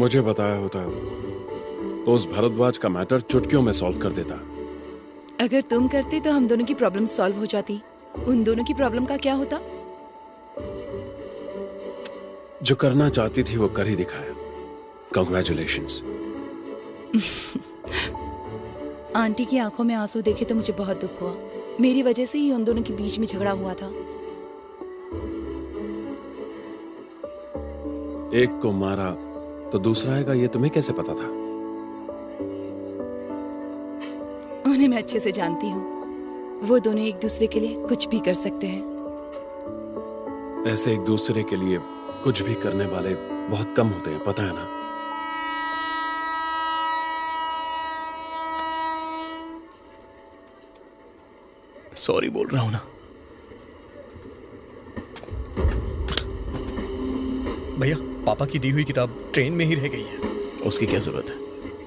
मुझे बताया होता तो उस भारद्वाज का मैटर चुटकियों में सॉल्व कर देता। अगर तुम करते तो हम दोनों की प्रॉब्लम सॉल्व हो जाती। उन दोनों की प्रॉब्लम का क्या होता? जो करना चाहती थी वो कर ही दिखाया। Congratulations। आंटी की आंखों में आंसू देखे तो मुझे बहुत दुख हुआ। मेरी वजह से ही उन दोनों के बीच में झगड़ा हुआ था। एक को मारा तो दूसरा आएगा, ये तुम्हें कैसे पता था? उन्हें मैं अच्छे से जानती हूँ। वो दोनों एक दूसरे के लिए कुछ भी कर सकते हैं। ऐसे एक दूसरे के लिए कुछ भी करने वाले बहुत कम होते हैं, पता है ना? सॉरी बोल रहा हूं ना। भैया, पापा की दी हुई किताब ट्रेन में ही रह गई है। उसकी क्या जरूरत है?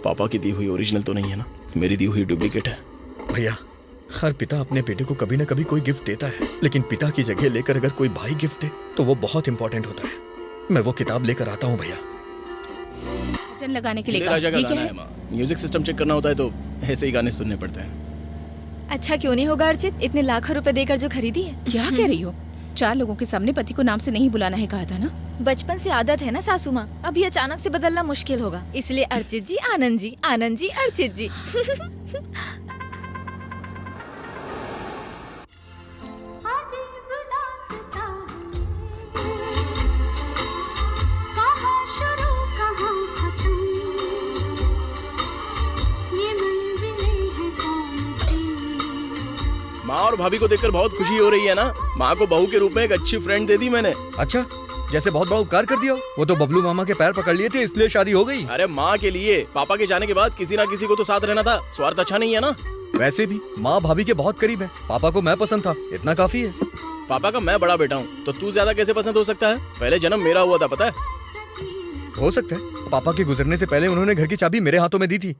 पापा की दी हुई ओरिजिनल तो नहीं है ना, मेरी दी हुई डुप्लीकेट है। भैया, हर पिता अपने बेटे को कभी ना कभी कोई गिफ्ट देता है, लेकिन पिता की जगह लेकर अगर कोई भाई गिफ्ट दे तो वो बहुत इंपॉर्टेंट होता है। मैं वो किताब लेकर आता हूँ भैया। जन लगाने के लिए राजा का ये गाना क्या है है? माँ। म्यूजिक सिस्टम चेक करना होता है तो ऐसे ही गाने सुनने पड़ते हैं। अच्छा क्यों नहीं होगा अर्चित, इतने लाखों रुपए देकर जो खरीदी है। क्या कह रही हो? 4 लोगों के सामने पति को नाम से नहीं बुलाना है कहा था ना। बचपन से आदत है ना सासू माँ, अभी अचानक से बदलना मुश्किल होगा, इसलिए अर्चित जी आनंद जी, आनंद जी अर्चित जी। माँ और भाभी को देखकर बहुत खुशी हो रही है ना। माँ को बहू के रूप में एक अच्छी फ्रेंड दे दी मैंने। अच्छा, जैसे बहुत बड़ा उपकार कर दिया हो। वो तो बबलू मामा के पैर पकड़ लिए थे इसलिए शादी हो गई। अरे माँ के लिए, पापा के जाने के बाद किसी ना किसी को तो साथ रहना था। स्वार्थ अच्छा नहीं है ना। वैसे भी माँ भाभी के बहुत करीब है। पापा को मैं पसंद था, इतना काफी है। पापा का मैं बड़ा बेटा हूँ तो तू ज्यादा कैसे पसंद हो सकता है? पहले जन्म मेरा हुआ था, पता है? हो सकता है। पापा के गुजरने से पहले उन्होंने घर की चाबी मेरे हाथों में दी थी।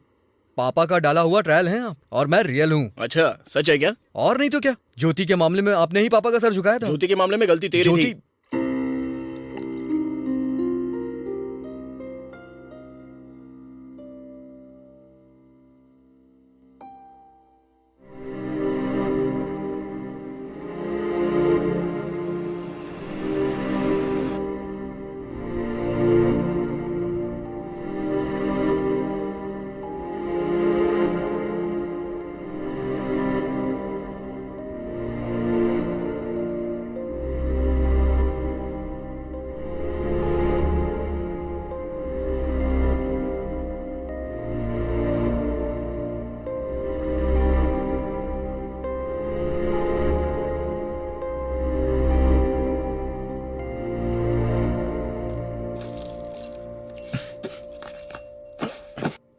पापा का डाला हुआ ट्रायल है आप, और मैं रियल हूँ। अच्छा, सच है क्या? और नहीं तो क्या। ज्योति के मामले में आपने ही पापा का सर झुकाया था। ज्योति के मामले में गलती तेरी ज्योति थी।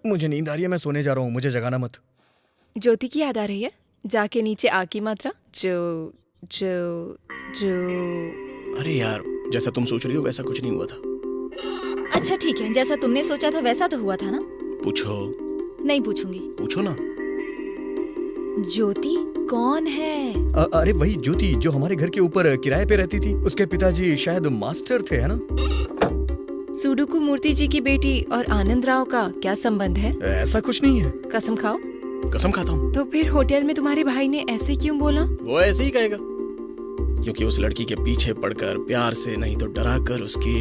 मुझे नींद आ रही है, मैं सोने जा रहा हूँ, मुझे जगाना मत। ज्योति की याद आ रही है? जाके नीचे आ की मात्रा जो जो जो। अरे यार, जैसा तुम सोच रही हो वैसा कुछ नहीं हुआ था। अच्छा ठीक है, जैसा तुमने सोचा था वैसा तो हुआ था ना। पूछो। नहीं पूछूंगी। पूछो ना। ज्योति कौन है? अरे वही ज्योति जो हमारे घर के ऊपर किराए पे रहती थी। उसके पिताजी शायद मास्टर थे, है ना? सुडुकू मूर्ति जी की बेटी और आनंद राव का क्या संबंध है? ऐसा कुछ नहीं है। कसम खाओ। कसम खाता हूँ। तो फिर होटल में तुम्हारे भाई ने ऐसे क्यों बोला? वो ऐसे ही कहेगा, क्योंकि उस लड़की के पीछे पड़कर प्यार से नहीं तो डरा कर उसकी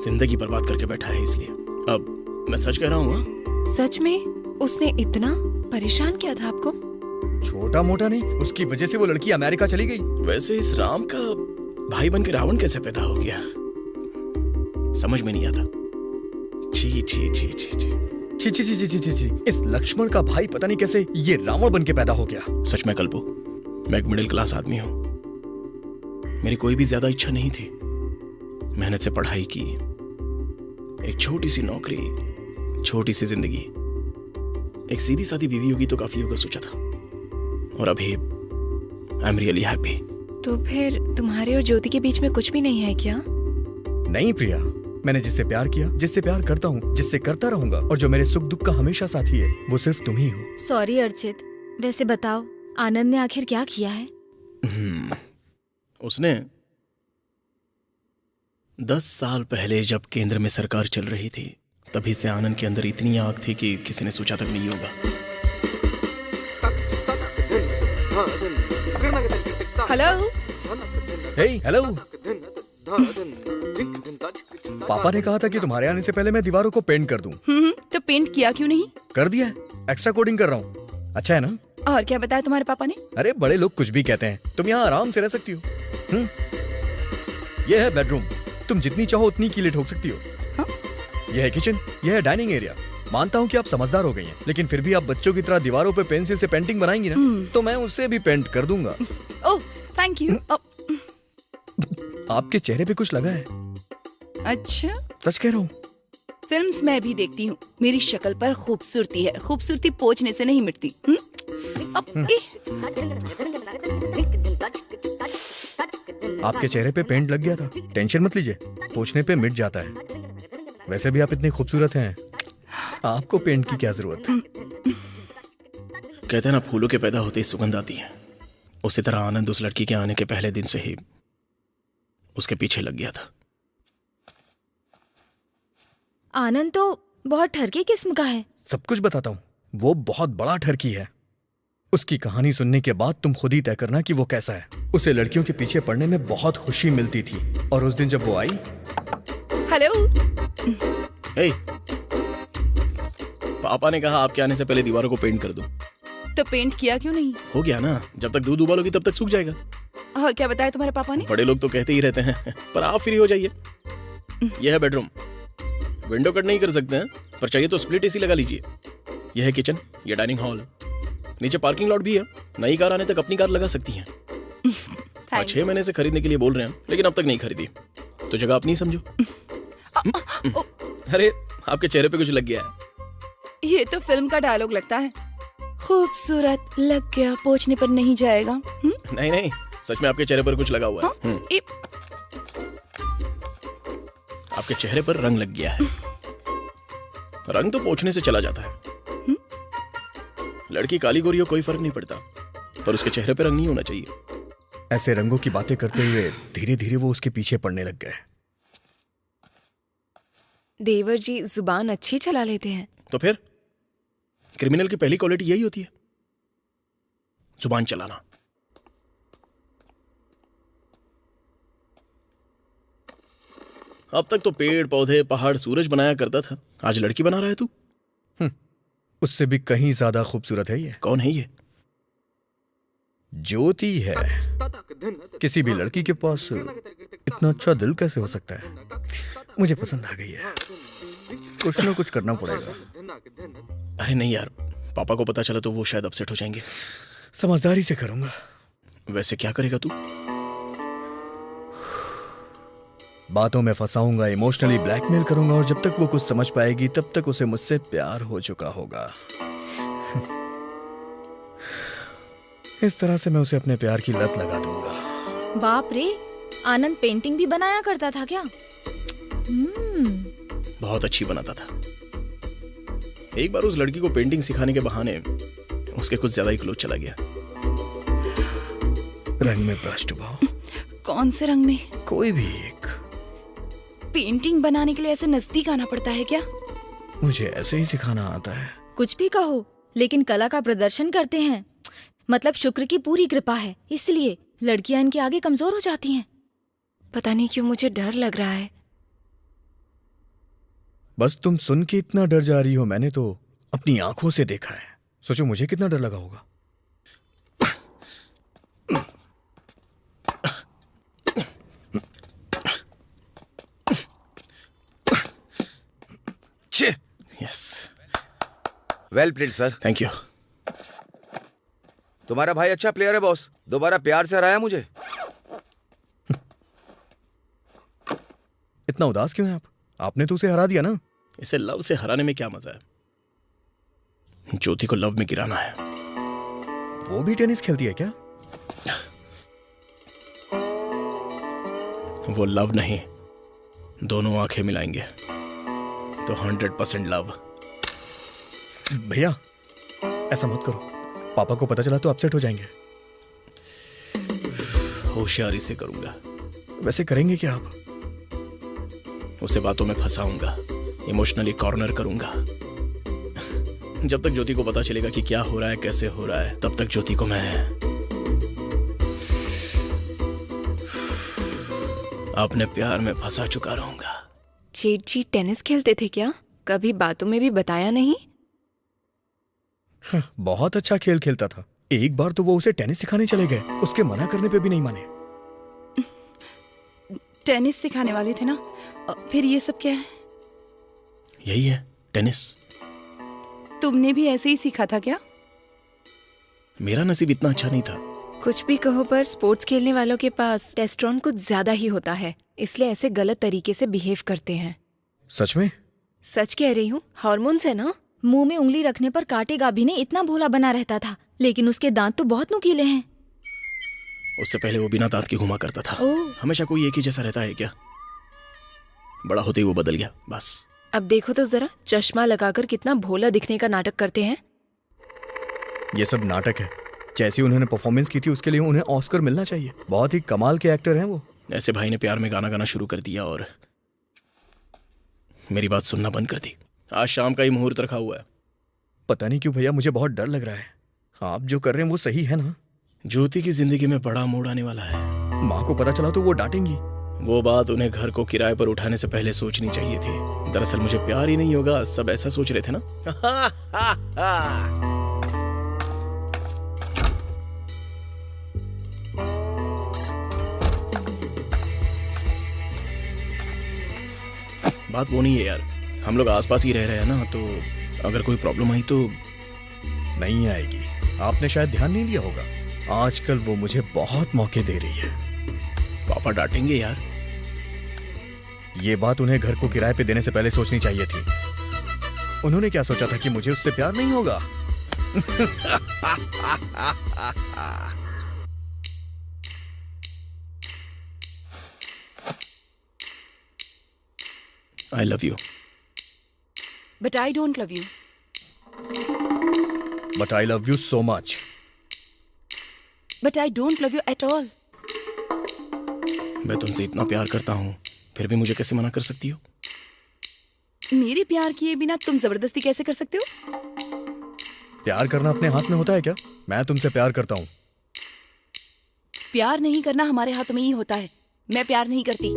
जिंदगी बर्बाद करके बैठा है, इसलिए। अब मैं सच कह रहा हूँ। सच में उसने इतना परेशान किया था आपको? छोटा मोटा नहीं, उसकी वजह से वो लड़की अमेरिका चली गई। वैसे इस राम का भाई बन के रावण कैसे पैदा हो गया, समझ में नहीं आता। छी छी छी छी छी छी छी छी छी छी छी। इस लक्ष्मण का भाई पता नहीं कैसे ये रावण बन के पैदा हो गया। सच में कल्पू, मैं एक मिडिल क्लास आदमी हूँ। मेरी कोई भी ज्यादा इच्छा नहीं थी। मेहनत से पढ़ाई की, एक छोटी सी नौकरी, छोटी सी जिंदगी, एक सीधी सादी बीवी होगी तो काफी होगा सोचा था, और अभी आई एम रियली हैप्पी। तो फिर तुम्हारे और ज्योति के बीच में कुछ भी नहीं है क्या? नहीं प्रिया, मैंने जिससे प्यार किया, जिससे प्यार करता हूँ, जिससे करता रहूंगा, और जो मेरे सुख दुख का हमेशा साथी है, वो सिर्फ तुम ही हो। सॉरी अर्चित, वैसे बताओ आनंद ने आखिर क्या किया है? उसने 10 साल पहले जब केंद्र में सरकार चल रही थी तभी से आनंद के अंदर इतनी आग थी कि किसी ने सोचा तक नहीं होगा। हेलो। हे हेलो। पापा ने कहा था कि तुम्हारे आने से पहले मैं दीवारों को पेंट कर दूं। तो पेंट किया क्यों नहीं? कर दिया है, एक्स्ट्रा कोडिंग कर रहा हूँ। अच्छा है ना? और क्या बताया तुम्हारे पापा ने? अरे बड़े लोग कुछ भी कहते हैं, तुम यहाँ आराम से रह सकती हो। ये है बेडरूम, तुम जितनी चाहो उतनी कीलें ठोक सकती हो। हाँ? यह है किचन, यह है डाइनिंग एरिया। मानता हूँ कि आप समझदार हो गई हैं, लेकिन फिर भी आप बच्चों की तरह दीवारों पे पेंसिल से पेंटिंग बनाएंगी ना, तो मैं उससे भी पेंट कर दूंगा। Oh thank you. आपके चेहरे पे कुछ लगा है? अच्छा, सच कह रहा हूँ। फिल्म्स मैं भी देखती हूँ, मेरी शक्ल पर खूबसूरती है, खूबसूरती पोंछने से नहीं मिटती। आपके चेहरे पे पेंट लग गया था, टेंशन मत लीजिए, पोंछने पे मिट जाता है। वैसे भी आप इतनी खूबसूरत हैं, आपको पेंट की क्या जरूरत है? कहते हैं ना, फूलों के पैदा होते ही सुगंध आती है। उसी तरह आनंद उस लड़की के आने के पहले दिन से ही उसके पीछे लग गया था। आनंद तो बहुत ठरकी किस्म का है। सब कुछ बताता हूँ, वो बहुत बड़ा ठरकी है। उसकी कहानी सुनने के बाद तुम खुद ही तय करना कि वो कैसा है। उसे लड़कियों के पीछे पड़ने में बहुत खुशी मिलती थी, और उस दिन जब वो आई। हेलो। हे, पापा ने कहा आपके आने से पहले दीवारों को पेंट कर दूं। तो पेंट किया क्यों नहीं? हो गया ना, जब तक दूध उबालोगी तब तक सूख जाएगा। और क्या बताया तुम्हारे पापा ने? बड़े लोग तो कहते ही रहते हैं, पर आप फ्री हो जाइए। यह है बेडरूम, विंडो कट नहीं कर सकते हैं, पर चाहिए तो स्प्लिट एसी लगा लीजिए। यह है किचन, यह डाइनिंग हॉल, नीचे पार्किंग लॉट भी है। नई कार आने तक अपनी कार लगा सकती हैं। 6 महीने से खरीदने के लिए बोल रहे हैं, लेकिन अब तक नहीं खरीदी, तो जगह अपनी समझो। अरे आपके चेहरे पे कुछ लग गया है। ये तो फिल्म का डायलॉग लगता है। खूबसूरत लग गया, पोंछने पर नहीं जाएगा। नहीं नहीं, सच में आपके चेहरे पर कुछ लगा हुआ है। आपके चेहरे पर रंग लग गया है। रंग तो पोंछने से चला जाता है। लड़की काली गोरी हो कोई फर्क नहीं पड़ता, पर उसके चेहरे पर रंग नहीं होना चाहिए। ऐसे रंगों की बातें करते हुए धीरे धीरे वो उसके पीछे पड़ने लग गए। देवर जी जुबान अच्छी चला लेते हैं। तो फिर क्रिमिनल की पहली क्वालिटी यही होती है, जुबान चलाना। अब तक तो पेड़ पौधे पहाड़ सूरज बनाया करता था, आज लड़की बना रहा है तू। उससे भी कहीं ज्यादा खूबसूरत है ये। कौन है ये? ज्योति है। किसी भी लड़की के पास इतना अच्छा दिल कैसे हो सकता है? मुझे पसंद आ गई है, कुछ ना कुछ करना पड़ेगा। अरे नहीं यार, पापा को पता चला तो वो शायद अपसेट हो जाएंगे। समझदारी से करूंगा। वैसे क्या करेगा तू? बातों में फंसाऊंगा, इमोशनली ब्लैकमेल करूंगा, और जब तक वो कुछ समझ पाएगी तब तक उसे मुझसे प्यार हो चुका होगा। इस तरह से मैं उसे अपने प्यार की लत लगा दूंगा। बाप रे, आनंद पेंटिंग भी बनाया करता था क्या? बहुत अच्छी बनाता था। एक बार उस लड़की को पेंटिंग सिखाने के बहाने उसके कुछ ज्यादा ही क्लोज चला गया। रंग में ब्रश डुबाओ। कौन से रंग में? कोई भी एक। पेंटिंग बनाने के लिए ऐसे नजदीक आना पड़ता है क्या? मुझे ऐसे ही सिखाना आता है। कुछ भी कहो, लेकिन कला का प्रदर्शन करते हैं, मतलब शुक्र की पूरी कृपा है, इसलिए लड़कियां इनके आगे कमजोर हो जाती हैं। पता नहीं क्यों मुझे डर लग रहा है। बस तुम सुन के इतना डर जा रही हो, मैंने तो अपनी आंखों से देखा है। सोचो मुझे कितना डर लगा होगा। Yes, well played sir. Thank you. तुम्हारा भाई अच्छा प्लेयर है बॉस, दोबारा प्यार से हराया मुझे। इतना उदास क्यों हैं आप? आपने तो उसे हरा दिया ना। इसे लव से हराने में क्या मजा है? ज्योति को लव में गिराना है। वो भी टेनिस खेलती है क्या? वो लव नहीं, दोनों आंखें मिलाएंगे तो 100% लव। भैया ऐसा मत करो, पापा को पता चला तो अपसेट हो जाएंगे। होशियारी से करूंगा। वैसे करेंगे क्या आप? उसे बातों में फंसाऊंगा, इमोशनली कॉर्नर करूंगा। जब तक ज्योति को पता चलेगा कि क्या हो रहा है, कैसे हो रहा है, तब तक ज्योति को मैं अपने प्यार में फंसा चुका रहूंगा। जेठ जी टेनिस खेलते थे क्या? कभी बातों में भी बताया नहीं। बहुत अच्छा खेल खेलता था। एक बार तो वो उसे टेनिस सिखाने चले गए, उसके मना करने पे भी नहीं माने। टेनिस सिखाने वाले थे ना, फिर ये सब क्या है? यही है टेनिस। तुमने भी ऐसे ही सीखा था क्या? मेरा नसीब इतना अच्छा नहीं था। कुछ भी कहो पर स्पोर्ट्स खेलने वालों के पास टेस्टोस्टेरोन कुछ ज्यादा ही होता है, इसलिए ऐसे गलत तरीके से बिहेव करते हैं। सच में? सच कह रही हूँ, हार्मोन्स है ना। मुंह में उंगली रखने पर कांटे गाभी ने इतना भोला बना रहता था, लेकिन उसके दांत तो बहुत नुकीले हैं। उससे पहले वो बिना दांत के घुमा करता था। ओह। हमेशा कोई एक ही जैसा रहता है क्या? बड़ा होते ही वो बदल गया बस। अब देखो तो जरा, चश्मा लगाकर कितना भोला दिखने का नाटक करते हैं। ये सब नाटक है। जैसी उन्होंने परफॉर्मेंस की थी उसके लिए उन्हें ऑस्कर मिलना चाहिए। बहुत ही कमाल के एक्टर हैं वो। ऐसे भाई ने प्यार में गाना गाना शुरू कर दिया और मेरी बात सुनना बंद कर दी। आज शाम का ही मुहूर्त रखा हुआ है। पता नहीं क्यों भैया, मुझे बहुत डर लग रहा है। आप जो कर रहे हैं वो सही है ना? ज्योति की जिंदगी में बड़ा मोड़ आने वाला है। माँ को पता चला तो वो डांटेंगी। वो बात उन्हें घर को किराए पर उठाने से पहले सोचनी चाहिए थी। दरअसल मुझे प्यार ही नहीं होगा, सब ऐसा सोच रहे थे ना। बात वो नहीं है यार, हम लोग आसपास ही रह रहे हैं ना, तो अगर कोई प्रॉब्लम आई तो। नहीं आएगी। आपने शायद ध्यान नहीं दिया होगा, आजकल वो मुझे बहुत मौके दे रही है। पापा डांटेंगे यार। ये बात उन्हें घर को किराए पे देने से पहले सोचनी चाहिए थी। उन्होंने क्या सोचा था कि मुझे उससे प्यार नहीं होगा? I love you. But I don't love you. But I love you so much. But I don't love you at all. मैं तुमसे इतना प्यार करता हूँ, फिर भी मुझे कैसे मना कर सकती हो? मेरे प्यार किए बिना तुम जबरदस्ती कैसे कर सकते हो? प्यार करना अपने हाथ में होता है क्या? मैं तुमसे प्यार करता हूँ। प्यार नहीं करना हमारे हाथ में ही होता है। मैं प्यार नहीं करती।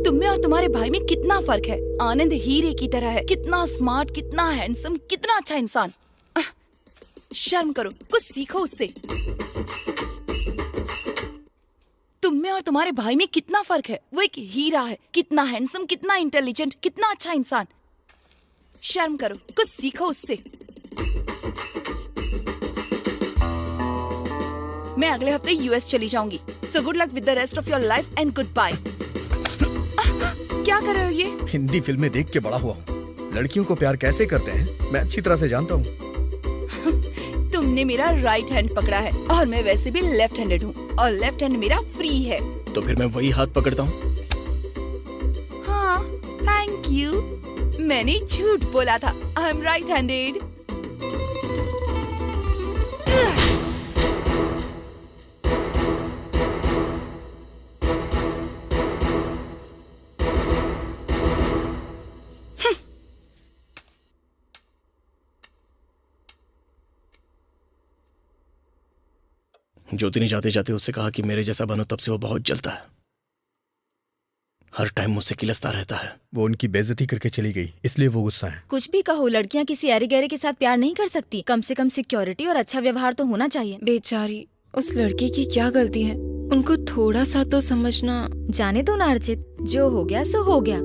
तुम में और तुम्हारे भाई में कितना फर्क है। आनंद हीरे की तरह है, कितना स्मार्ट, कितना हैंडसम, कितना अच्छा इंसान। शर्म करो, कुछ सीखो उससे। तुम में और तुम्हारे भाई में कितना फर्क है। वो एक हीरा है, कितना हैंडसम, कितना इंटेलिजेंट, कितना अच्छा इंसान। शर्म करो, कुछ सीखो उससे। मैं अगले हफ्ते यूएस चली जाऊंगी। So good luck with the rest of your life and goodbye. क्या कर रहे हो ये? हिंदी फिल्में देख के बड़ा हुआ हूँ। लड़कियों को प्यार कैसे करते हैं मैं अच्छी तरह से जानता हूँ। तुमने मेरा राइट हैंड पकड़ा है और मैं वैसे भी लेफ्ट हैंडेड हूँ और लेफ्ट हैंड मेरा फ्री है। तो फिर मैं वही हाथ पकड़ता हूँ। हाँ, थैंक यू। मैंने झूठ बोला था। I am right handed. Jyoti ने जाते जाते उससे कहा कि मेरे जैसा बनो, तब से वो बहुत जलता है। हर टाइम मुझसे किलसता रहता है। वो उनकी बेइज्जती करके चली गई, इसलिए वो गुस्सा है। कुछ भी कहो, लड़कियां किसी ऐरे गहरे के साथ प्यार नहीं कर सकती। कम से कम सिक्योरिटी और अच्छा व्यवहार तो होना चाहिए। बेचारी, उस लड़की की क्या गलती है? उनको थोड़ा सा तो समझना। जाने दो ना अर्चित, जो हो गया सो हो गया।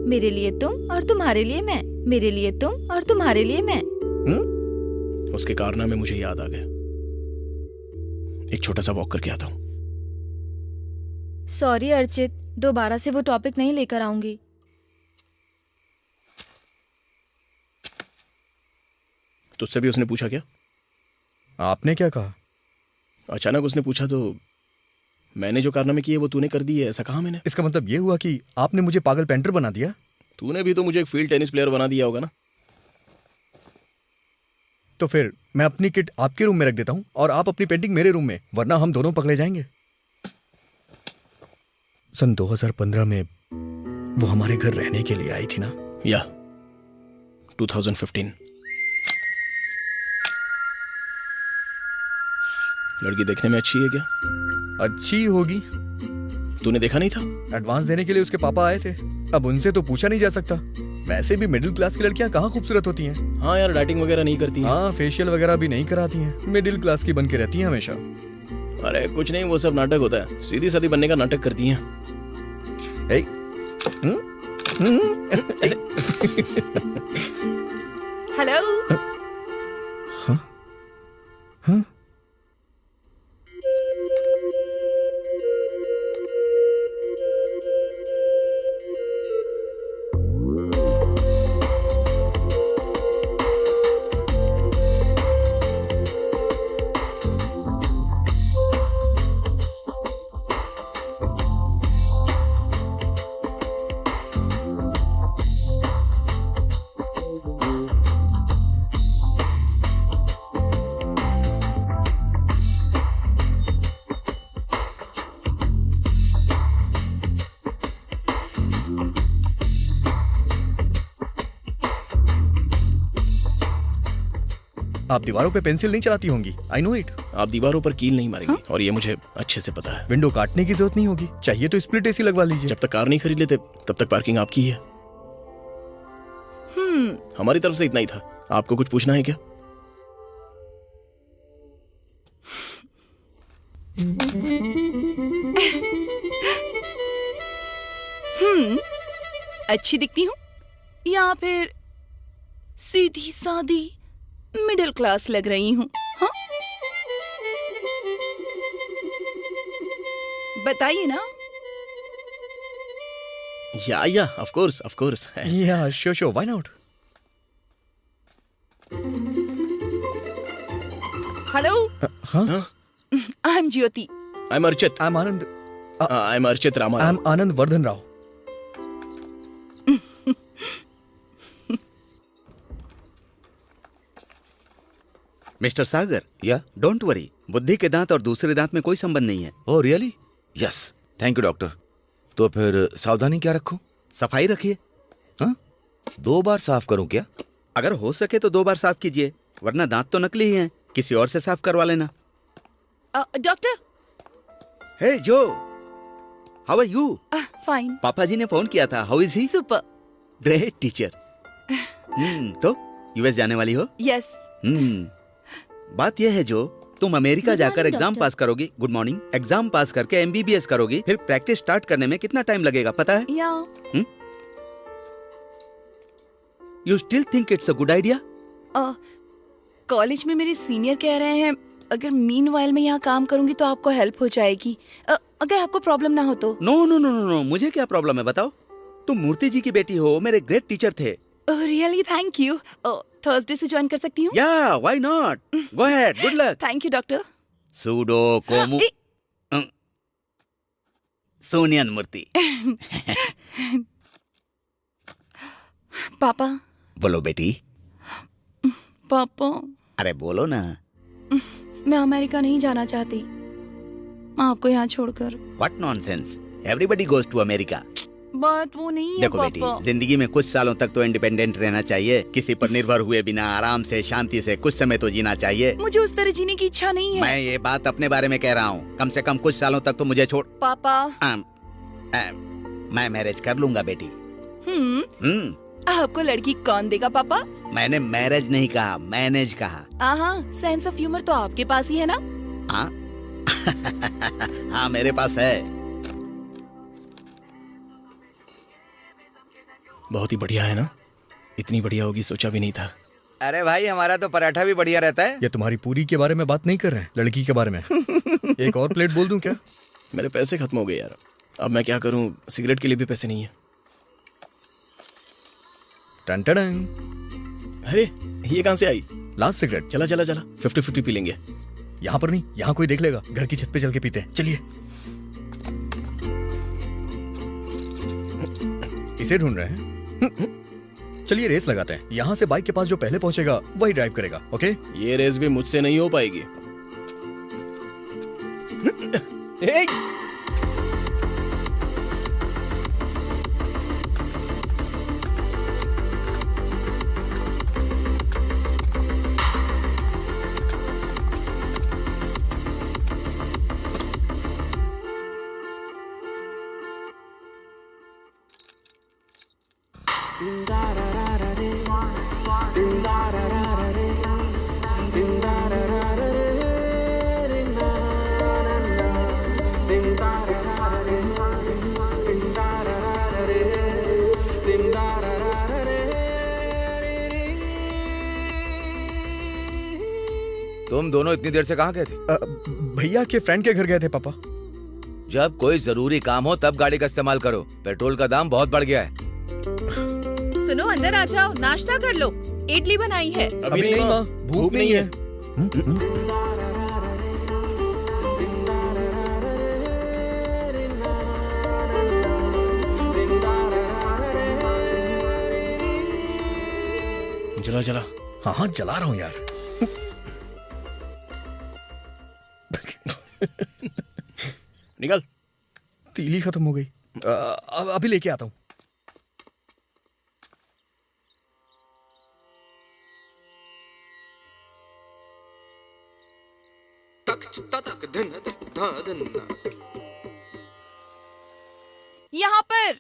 मेरे लिए तुम और तुम्हारे लिए मैं, मेरे लिए तुम और तुम्हारे लिए मैं। उसके कारनामे मुझे याद आ गए। एक छोटा सा वॉक करके आता हूँ। सॉरी अर्चित, दोबारा से वो टॉपिक नहीं लेकर आऊंगी। तुझसे भी उसने पूछा क्या? आपने क्या कहा? अचानक उसने पूछा तो मैंने जो कारनामे किए वो तूने कर दिए, ऐसा कहा मैंने? इसका मतलब ये हुआ कि आपने मुझे पागल पेंटर बना दिया? तूने भी तो मुझे एक फील्ड टेनिस प्लेयर बना दिया होगा ना। तो फिर मैं अपनी किट आपके रूम में रख देता हूँ और आप अपनी पेंटिंग मेरे रूम में, वरना हम दोनों पकड़े जाएंगे। सन 2015 में वो हमारे घर रहने के लिए आई थी ना? या 2015। लड़की देखने में अच्छी है क्या? अच्छी होगी। तूने देखा नहीं था? एडवांस देने के लिए उसके पापा आए थे। अब उनसे तो पूछा नहीं जा सकता। वैसे भी मिडिल क्लास की लड़कियां कहाँ खूबसूरत होती हैं? हाँ यार, डाइटिंग वगैरह नहीं करती हैं। हाँ, फेशियल वगैरह भी नहीं कराती हैं। मिडिल क्लास की बन के रहती हैं हमेशा। अरे कुछ नहीं, वो सब नाटक होता है। सीधी सादी बनने का नाटक करती हैं। ए, हेलो। आप दीवारों पे पेंसिल नहीं चलाती होंगी। I know it. आप दीवारों पर कील नहीं मारेंगे, और ये मुझे अच्छे से पता है। विंडो काटने की जरूरत नहीं होगी। चाहिए तो स्प्लिट एसी लगवा लीजिए। जब तक कार नहीं खरीद लेते तब तक पार्किंग आपकी ही है। हमारी तरफ से इतना ही था। आपको कुछ पूछना है क्या? अच्छी दिखती हूँ या फिर सीधी सादी मिडिल क्लास लग रही हूँ? हाँ, बताइए ना। Yeah of course. Yeah sure, why not. Hello, हाँ, I am Jyoti. I am Archit. I am Archit Rama. I am Anand Vardhan Rao. Mister Sagar, yeah don't worry, बुद्धि के दांत और दूसरे दांत में कोई संबंध नहीं है। Oh really? Yes, thank you doctor. तो फिर सावधानी क्या रखूं? सफाई रखिए। हाँ, 2 बार साफ करूं क्या? अगर हो सके तो 2 बार साफ कीजिए, वरना दांत तो नकली ही हैं। किसी और से साफ करवा लेना। डॉक्टर। हे जो, हाउ आर यू? फाइन। पापा जी ने फोन किया था। How is he? Super. Great teacher. तो यूएस जाने वाली हो? यस। बात यह है जो, तुम अमेरिका Good जाकर morning, एग्जाम doctor. पास करोगी। Good morning. एग्जाम पास करके एमबीबीएस करोगी, फिर प्रैक्टिस स्टार्ट करने में कितना टाइम लगेगा पता है? या you still think it's a good idea? College में मेरे सीनियर कह रहे हैं अगर मीनवाइल में यहाँ काम करूंगी तो आपको हेल्प हो जाएगी। अगर आपको प्रॉब्लम ना हो तो। नो, मुझे क्या प्रॉब्लम है बताओ? तुम मूर्ति जी की बेटी हो, मेरे ग्रेट टीचर थे। Really thank you. थर्सडे से ज्वाइन कर सकती हूँ? Yeah why not, go ahead, good luck. Thank you doctor. सूडो कोमु सोनियन मूर्ति। पापा। बोलो बेटी। पापा, अरे बोलो ना। मैं अमेरिका नहीं जाना चाहती आपको यहाँ छोड़कर। What nonsense, everybody goes to America. बात वो नहीं है देखो बेटी, पापा। जिंदगी में कुछ सालों तक तो इंडिपेंडेंट रहना चाहिए। किसी पर निर्भर हुए बिना आराम से शांति से कुछ समय तो जीना चाहिए। मुझे उस तरह जीने की इच्छा नहीं है। मैं ये बात अपने बारे में कह रहा हूँ। कम से कम कुछ सालों तक तो मुझे छोड़। पापा। मैं मैरिज कर लूंगा बेटी। आपको लड़की कौन देगा पापा? मैंने मैरिज नहीं कहा, मैनेज कहा। सेंस ऑफ ह्यूमर तो आपके पास ही है ना? हाँ हाँ मेरे पास है। बहुत ही बढ़िया है ना? इतनी बढ़िया होगी सोचा भी नहीं था। अरे भाई, हमारा तो पराठा भी बढ़िया रहता है। ये तुम्हारी पूरी के बारे में बात नहीं कर रहे हैं, लड़की के बारे में। एक और प्लेट बोल दूं क्या? मेरे पैसे खत्म हो गए यार। अब मैं क्या करूं? सिगरेट के लिए भी पैसे नहीं है। टन टन। अरे ये कहां से आई? Last cigarette. चला 50-50 पी लेंगे। यहाँ पर नहीं, यहाँ कोई देख लेगा। घर की छत पे चल के पीते हैं, चलिए। इसे ढूंढ रहे हैं? चलिए रेस लगाते हैं। यहाँ से बाइक के पास जो पहले पहुंचेगा वही ड्राइव करेगा। ओके? ये रेस भी मुझसे नहीं हो पाएगी। तुम दोनों इतनी देर से कहाँ गए थे? भैया के फ्रेंड के घर गए थे पापा। जब कोई जरूरी काम हो तब गाड़ी का इस्तेमाल करो। पेट्रोल का दाम बहुत बढ़ गया है। सुनो, अंदर आ जाओ, नाश्ता कर लो, इडली बनाई है। अभी नहीं माँ, भूख नहीं है। जला जला। हाँ हाँ जला रहा हूँ यार। निकल। तीली खत्म हो गई। अभी लेके आता हूँ। यहाँ पर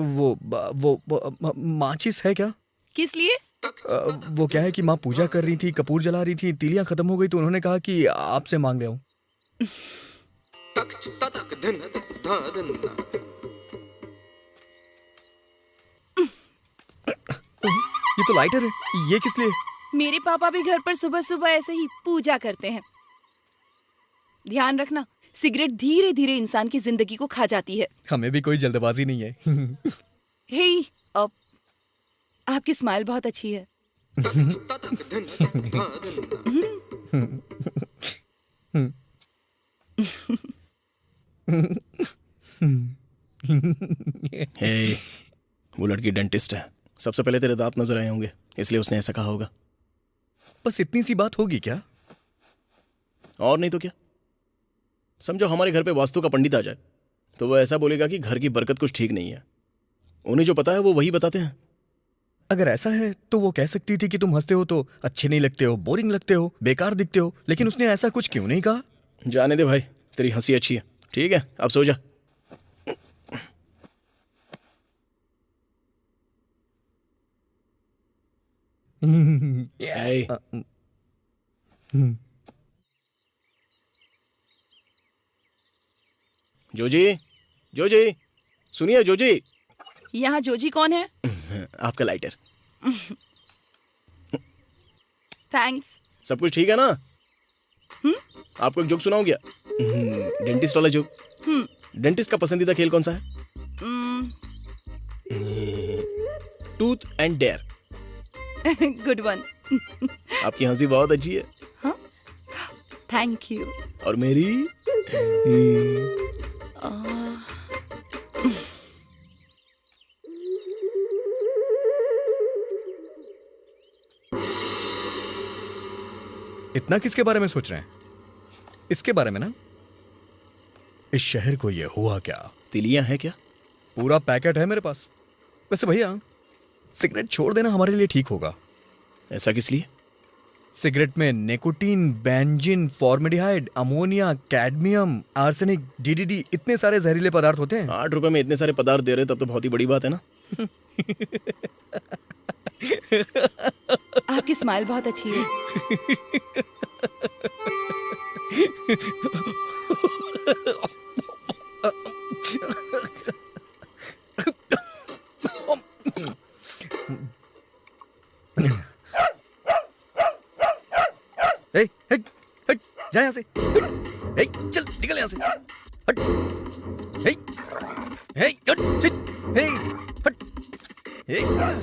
वो माचिस है क्या? किस लिए? वो क्या है कि माँ पूजा कर रही थी, कपूर जला रही थी, तीलियां खत्म हो गई तो उन्होंने कहा कि आपसे मांग रहा हूँ। ये तो लाइटर है, ये किस लिए? मेरे पापा भी घर पर सुबह सुबह ऐसे ही पूजा करते हैं। ध्यान रखना, सिगरेट धीरे धीरे इंसान की जिंदगी को खा जाती है। हमें भी कोई जल्दबाजी नहीं है। हे, अब आपकी स्माइल बहुत अच्छी है। हे, वो लड़की डेंटिस्ट है। सबसे पहले तेरे दांत नजर आए होंगे, इसलिए उसने ऐसा कहा होगा। बस इतनी सी बात होगी क्या? और नहीं तो क्या। समझो हमारे घर पे वास्तु का पंडित आ जाए तो वो ऐसा बोलेगा कि घर की बरकत कुछ ठीक नहीं है। उन्हें जो पता है वो वही बताते हैं। अगर ऐसा है तो वो कह सकती थी कि तुम हंसते हो तो अच्छे नहीं लगते हो, बोरिंग लगते हो, बेकार दिखते हो, लेकिन उसने ऐसा कुछ क्यों नहीं कहा? जाने दे भाई, तेरी हंसी अच्छी है। ठीक है, अब सो जा। Hey. जोजी, जोजी, सुनिए जोजी। यहाँ जोजी कौन है? आपका लाइटर। थैंक्स। सब कुछ ठीक है ना? आपको एक जोक सुनाऊं क्या? डेंटिस्ट वाला जोक। डेंटिस्ट का पसंदीदा खेल कौन सा है? टूथ एंड डेयर। Good one. आपकी हंसी बहुत अच्छी है। Thank you. और मेरी इतना किसके बारे में सोच रहे हैं? इसके बारे में ना। इस शहर को ये हुआ क्या? तिलियां हैं क्या? पूरा पैकेट है मेरे पास। वैसे भैया, सिगरेट छोड़ देना हमारे लिए ठीक होगा। ऐसा किस लिए? सिगरेट में nicotine, benzene, formaldehyde, ammonia, cadmium, arsenic, DDT इतने सारे जहरीले पदार्थ होते हैं। 8 रुपए में इतने सारे पदार्थ दे रहे तब तो बहुत ही बड़ी बात है ना। आपकी स्माइल बहुत अच्छी है। हट, जा यहाँ से। चल निकल यहाँ से। हट, हट,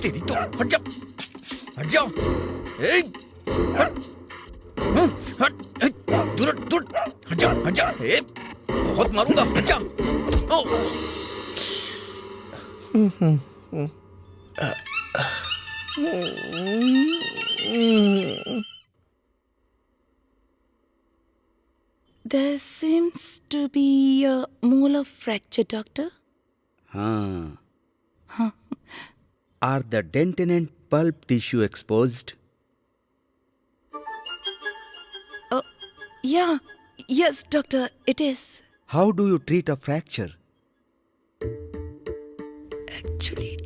तेरी तो हट जा, हट जाओ। दूर दूर, हट जा, हट जा। बहुत मारूंगा, हट जा। There seems to be a molar fracture, doctor. हाँ. Are the dentin and pulp tissue exposed? Yeah, yes, doctor, it is. How do you treat a fracture? Actually,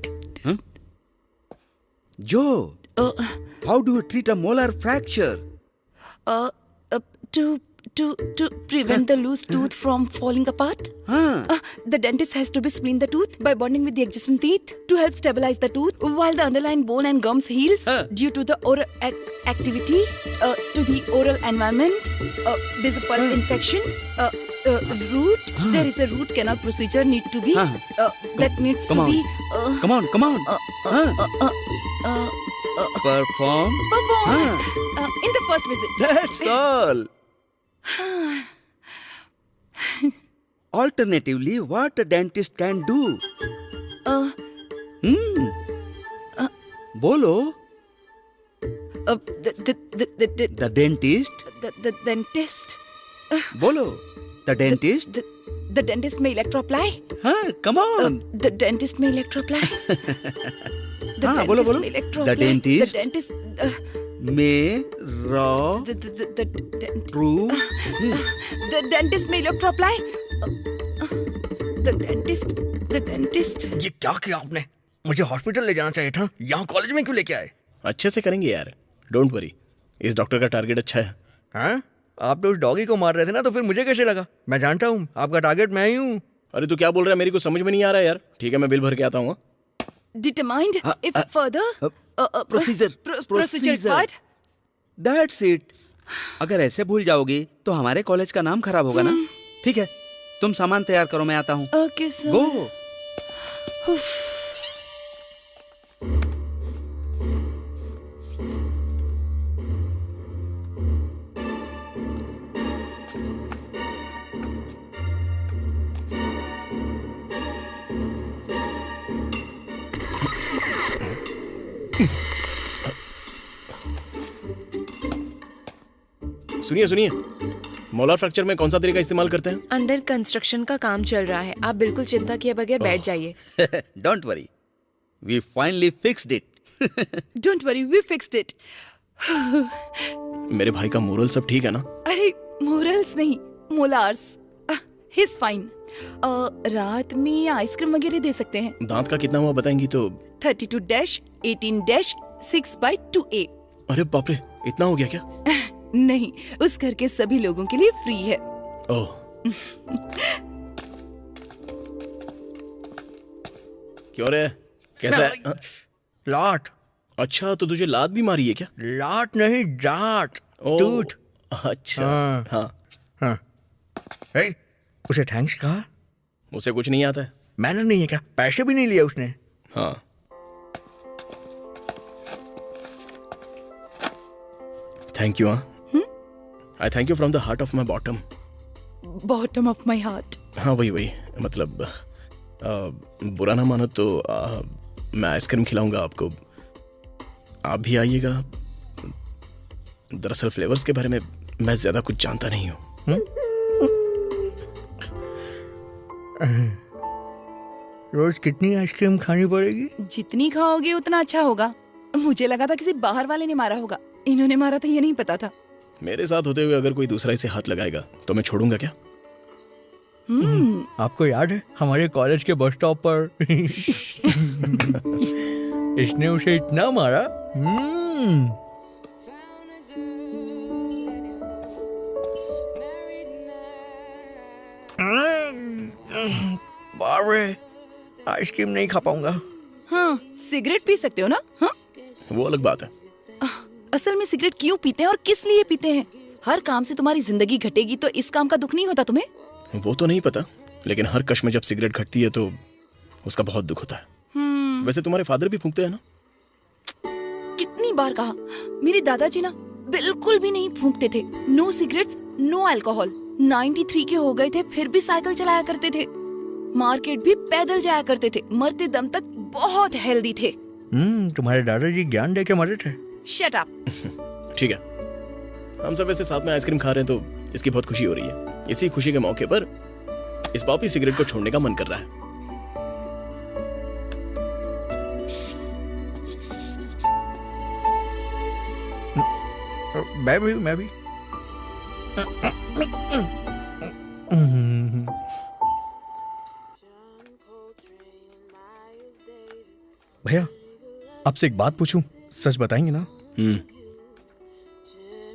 Joe, how do you treat a molar fracture? to prevent the loose tooth from falling apart, the dentist has to be spleen the tooth by bonding with the adjacent teeth to help stabilize the tooth while the underlying bone and gums heals due to the oral activity to the oral environment. There's a pulp infection. Root. There is a root canal procedure need to be that needs Come to on. be Come on. Perform. in the first visit. That's all. Alternatively, what a dentist can do? Bolo. The dentist. The dentist. Bolo. The dentist. The dentist may electroapply. Come on. The dentist may electroapply. Bolo. The dentist. The dentist. May raw. The dentist. True. The dentist may electroapply. The dentist. The dentist. ये क्या किया आपने? मुझे hospital ले जाना चाहिए था, यहाँ कॉलेज में क्यों लेके आए? अच्छे से करेंगे यार, डोंट वरी। इस डॉक्टर का टारगेट अच्छा है। हाँ? आप तो उस डॉगी को मार रहे थे ना, तो फिर मुझे कैसे लगा? मैं जानता हूँ आपका टारगेट मैं ही हूँ। अरे तू क्या बोल रहा है, मेरी को समझ में नहीं आ रहा है यार। ठीक है, मैं बिल भर के आता हूँ। Determined if further Procedure. procedure required. That's it. अगर ऐसे भूल जाओगी तो हमारे कॉलेज का नाम खराब होगा ना। ठीक है, तुम सामान तैयार करो, मैं आता हूँ। Okay, sir. गो। सुनिए, मोलार फ्रैक्चर में कौन सा तरीका इस्तेमाल करते हैं? अंदर कंस्ट्रक्शन का काम चल रहा है, आप बिल्कुल चिंता किए बगैर बैठ जाइए। Don't worry. We finally fixed it. Don't worry, we fixed it. मेरे भाई का मोरल सब ठीक है ना? अरे मोरल्स नहीं, मोलार्स. He's fine. रात में आइसक्रीम वगैरह दे सकते हैं. दांत का कितना हुआ बताएंगी तो? 32-18-6/2A. अरे बाप रे, इतना हो गया क्या? नहीं, उस घर के सभी लोगों के लिए फ्री है. ओह। क्यों रे, कैसा है? लाट। अच्छा, तो तुझे लात भी मारी है क्या? लाट नहीं, जाट। ओह, टूट। अच्छा। हाँ। हे, उसे थैंक्स कहा? उसे कुछ नहीं आता है। मैनर नहीं है क्या? पैसे भी नहीं लिए उसने। हाँ। Thank you. I thank you from the heart of my bottom. Bottom of my heart. हाँ, वही मतलब बुरा ना मानो तो मैं आइसक्रीम खिलाऊंगा आपको, आप भी आइएगा। दरअसल फ्लेवर्स के बारे में मैं ज्यादा कुछ जानता नहीं हूँ। रोज कितनी आइसक्रीम खानी पड़ेगी? जितनी खाओगे उतना अच्छा होगा. मुझे लगा था किसी बाहर वाले ने मारा होगा, इन्होंने मारा था ये नहीं पता था. मेरे साथ होते हुए अगर कोई दूसरा इसे हाथ लगाएगा तो मैं छोड़ूंगा क्या? आपको याद है हमारे कॉलेज के बस स्टॉप पर इसने उसे इतना मारा? बारे, आइसक्रीम नहीं खा पाऊंगा. हाँ, सिगरेट पी सकते हो ना? हाँ? वो अलग बात है। असल में सिगरेट क्यों पीते हैं और किस लिए पीते हैं? हर काम से तुम्हारी जिंदगी घटेगी तो इस काम का दुख नहीं होता तुम्हें? वो तो नहीं पता, लेकिन हर कश में जब सिगरेट घटती है तो उसका बहुत दुख होता है। वैसे तुम्हारे फादर भी फूंकते हैं ना? कितनी बार कहा, मेरे दादाजी ना बिल्कुल भी नहीं फूंकते थे. No cigarettes, no alcohol. 93 के हो गए थे फिर भी साइकिल चलाया करते थे. मार्केट भी पैदल जाया करते थे. मरते दम तक बहुत हेल्दी थे. तुम्हारे दादाजी ज्ञान दे के मरे थे. Shut up. ठीक है, हम सब ऐसे साथ में आइसक्रीम खा रहे हैं तो इसकी बहुत खुशी हो रही है। इसी खुशी के मौके पर इस पॉपी सिगरेट को छोड़ने का मन कर रहा है। मैं भी आपसे एक बात पूछूं, सच बताएंगे ना?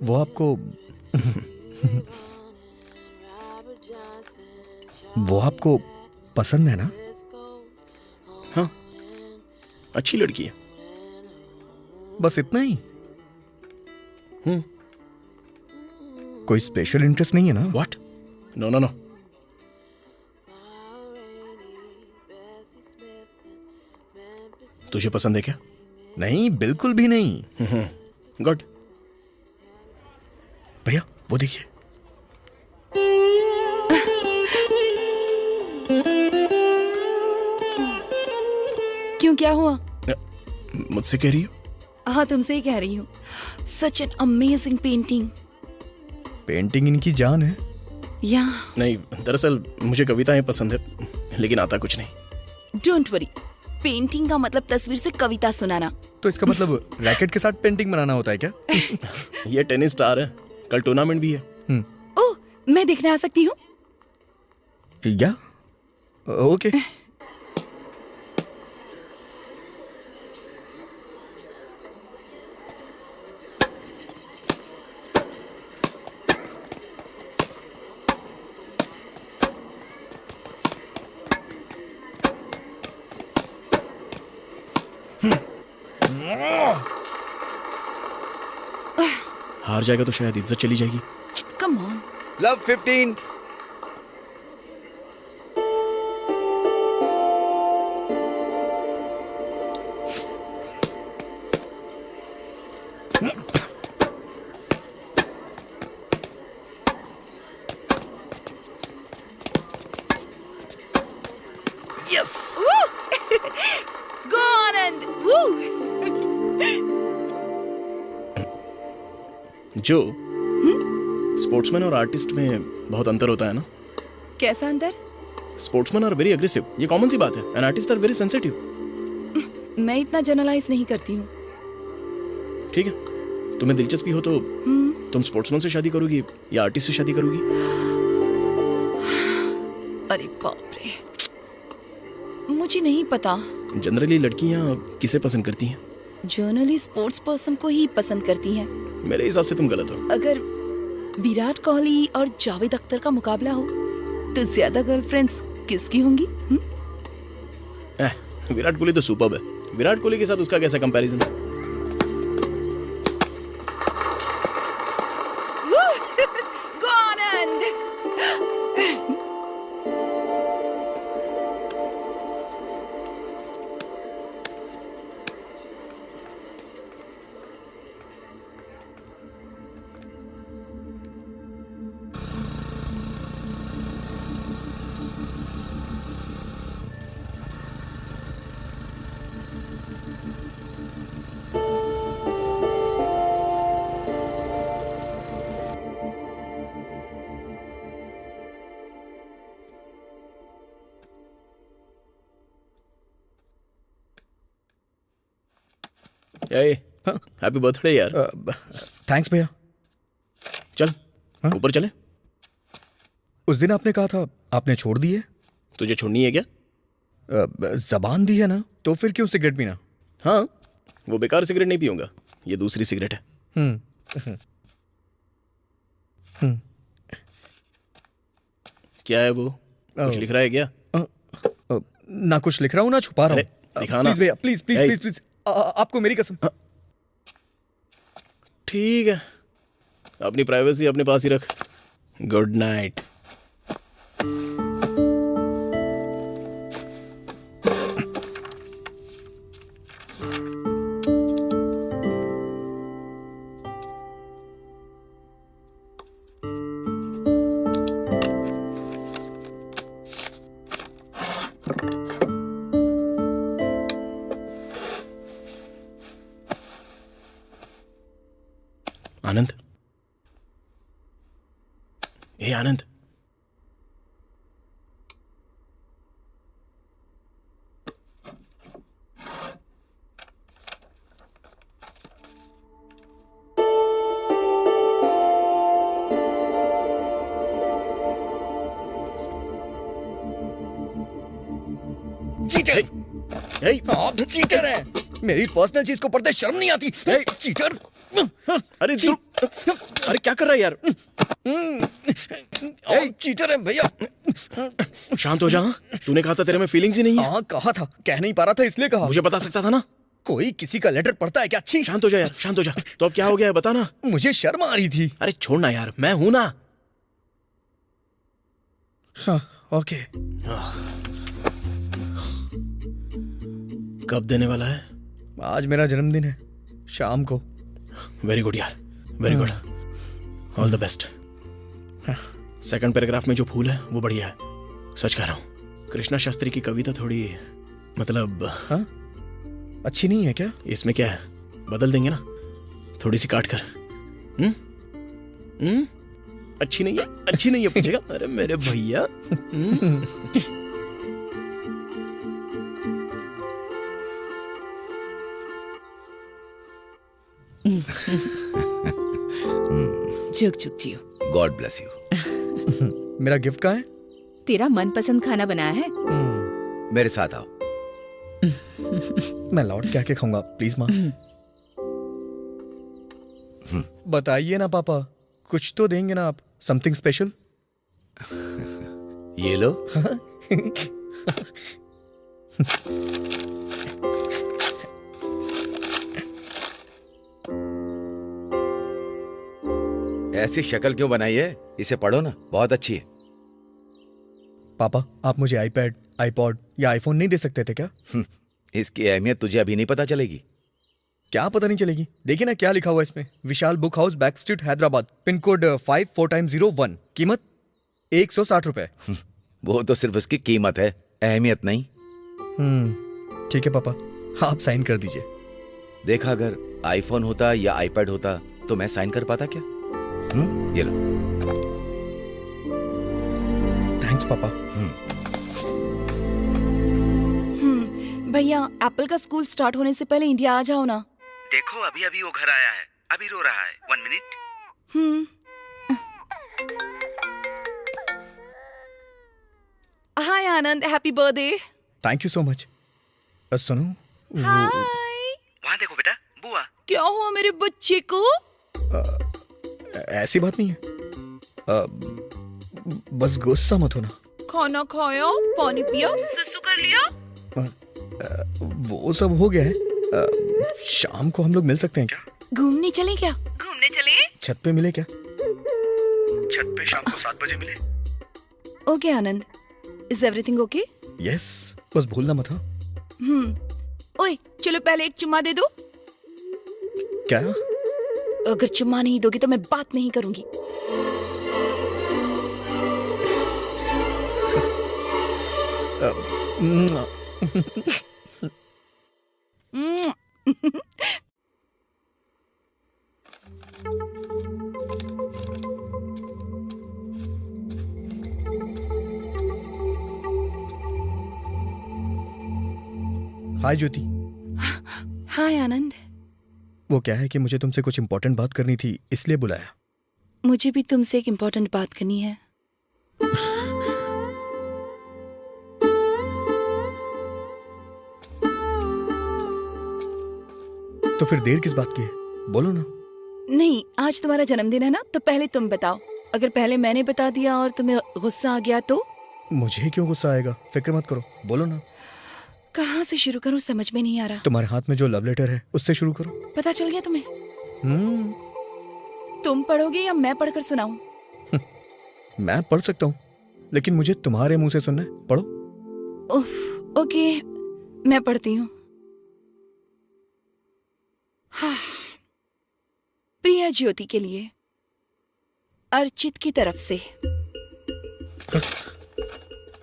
वो आपको वो आपको पसंद है ना? हाँ, अच्छी लड़की है। बस इतना ही? कोई स्पेशल इंटरेस्ट नहीं है ना? व्हाट? No no no. तुझे पसंद है क्या? नहीं, बिल्कुल भी नहीं। गुड। भैया वो देखिए। क्यों, क्या हुआ? मुझसे कह रही हो? हाँ, तुमसे ही कह रही हूँ। Such an amazing painting. Painting इनकी जान है। या नहीं, दरअसल मुझे कविताएं पसंद है, लेकिन आता कुछ नहीं। डोंट वरी, पेंटिंग का मतलब तस्वीर से कविता सुनाना। तो इसका मतलब रैकेट के साथ पेंटिंग बनाना होता है क्या? ये टेनिस स्टार है, कल टूर्नामेंट भी है। ओह, मैं देखने आ सकती हूँ? या ओके। हार जाएगा तो शायद इज्जत चली जाएगी। Come on. Love 15। Yes. Go Anand. Woo! जो स्पोर्ट्समैन और आर्टिस्ट में बहुत अंतर होता है ना? कैसा अंदर? स्पोर्ट्समैन आर वेरी अग्रेसिव, ये कॉमन सी बात है, and artist are very sensitive. मैं इतना जनरलाइज नहीं करती हूँ। ठीक है, तुम्हें दिलचस्पी हो तो तुम स्पोर्ट्समैन से शादी करोगी या आर्टिस्ट से शादी करोगी? अरे बाप रे, मुझे नहीं पता। जनरली लड़कियां किसे पसंद करती हैं? जर्नली स्पोर्ट्स पर्सन को ही पसंद करती हैं। मेरे हिसाब से तुम गलत हो। अगर विराट कोहली और जावेद अख्तर का मुकाबला हो तो ज्यादा गर्लफ्रेंड्स किसकी होंगी? विराट कोहली तो सुपर्ब है। विराट कोहली के साथ उसका कैसा कंपैरिजन? गो आनंद। हैप्पी बर्थडे यार। थैंक्स भैया। चल ऊपर चले। उस दिन आपने कहा था आपने छोड़ दी है। तुझे छोड़नी है क्या? जबान दी है ना, तो फिर क्यों सिगरेट पीना? हाँ, वो बेकार सिगरेट नहीं पीऊंगा, ये दूसरी सिगरेट है। क्या है वो? कुछ लिख रहा है क्या? ना कुछ लिख रहा हूँ ना छुपा रहा हूँ। दिखाना। प्लीज भैया, please please Hey. Please please, आपको मेरी कसम। ठीक है, अपनी प्राइवेसी अपने पास ही रख। Good night. आनंद, ए आनंद, चीटर! हे, आप चीटर हैं। मेरी पर्सनल चीज को पढ़ते शर्म नहीं आती? चीटर! अरे अरे क्या कर रहा है यार? चीटर है भैया। शांत हो जा। तूने कहा था तेरे में फीलिंग्स ही नहीं है। हाँ कहा था, कह नहीं पा रहा था इसलिए कहा। मुझे बता सकता था ना। कोई किसी का लेटर पढ़ता है क्या? अच्छी शांत हो जा यार, शांत हो जा। तो अब क्या हो गया है बता ना। मुझे शर्म आ रही थी। अरे छोड़ना यार, मैं हूं ना। हाँ ओके। कब देने वाला है? आज मेरा जन्मदिन है, शाम को। वेरी गुड यार, very good. All the best. Second paragraph में जो फूल है वो बढ़िया है, सच कह रहा हूँ। कृष्णा शास्त्री की कविता थोड़ी मतलब अच्छी नहीं है क्या? इसमें क्या है, बदल देंगे ना थोड़ी सी काट कर। अच्छी नहीं है, अच्छी नहीं है पूछेगा। अरे मेरे भैया। जुग जुग जियो। God bless you. मेरा गिफ्ट कहाँ है? तेरा मनपसंद खाना बनाया है। मेरे साथ आओ। मैं लौट के आके खाऊंगा प्लीज माँ। बताइए ना पापा, कुछ तो देंगे ना आप, समथिंग स्पेशल। ये लो। ऐसी शक्ल क्यों बनाई है? इसे पढ़ो ना, बहुत अच्छी है। पापा आप मुझे आईपैड, आईपॉड या आईफोन नहीं दे सकते थे क्या? इसकी अहमियत तुझे अभी नहीं पता चलेगी। क्या पता नहीं चलेगी? देखिए ना क्या लिखा हुआ है इसमें, Vishal book house, back street, Hyderabad, pin code 5401, कीमत 160 रुपए। वो तो सिर्फ उसकी कीमत है, अहमियत नहीं। ठीक है पापा, आप साइन कर दीजिए। देखा, अगर आईफोन होता या आईपैड होता तो मैं साइन कर पाता क्या? ये लो। थैंक्स पापा। भैया एप्पल का स्कूल स्टार्ट होने से पहले इंडिया आ जाओ ना। देखो अभी अभी वो घर आया है, अभी रो रहा है। 1 minute. Hi Anand, happy birthday. Thank you so much. सुनो, हाय। वहाँ देखो बेटा, बुआ। क्या हुआ मेरे बच्चे को? ऐसी बात नहीं है, बस गुस्सा मत होना। खाना खाया, पानी पिया, सुसु कर लिया? वो सब हो गया है। शाम को हम लोग मिल सकते हैं क्या? घूमने चले क्या? घूमने चले? छत पे मिले क्या? छत पे शाम को 7 बजे मिले। Okay Anand, is everything okay? Yes, बस भूलना मत। हाँ ओए चलो पहले एक चुम्मा दे दो। क्या? अगर चुम्मा नहीं दोगे तो मैं बात नहीं करूंगी। हाय ज्योति। हाय आनंद। वो क्या है कि मुझे तुमसे कुछ इम्पोर्टेंट बात करनी थी, इसलिए बुलाया। मुझे भी तुमसे एक इम्पोर्टेंट बात करनी है। तो फिर देर किस बात की है, बोलो ना। नहीं, आज तुम्हारा जन्मदिन है ना, तो पहले तुम बताओ। अगर पहले मैंने बता दिया और तुम्हें गुस्सा आ गया तो? मुझे क्यों गुस्सा आएगा, फिक्र मत करो, बोलो ना। कहाँ से शुरू करूं समझ में नहीं आ रहा। तुम्हारे हाथ में जो लव लेटर है उससे शुरू करो। पता चल गया तुम्हें? तुम पढ़ोगे या मैं पढ़कर सुनाऊं? मैं पढ़ सकता हूँ, लेकिन मुझे तुम्हारे मुंह से सुनना है। पढ़ो। ओके, मैं पढ़ती हूँ। हाँ। प्रिय ज्योति के लिए, अर्चित की तरफ से।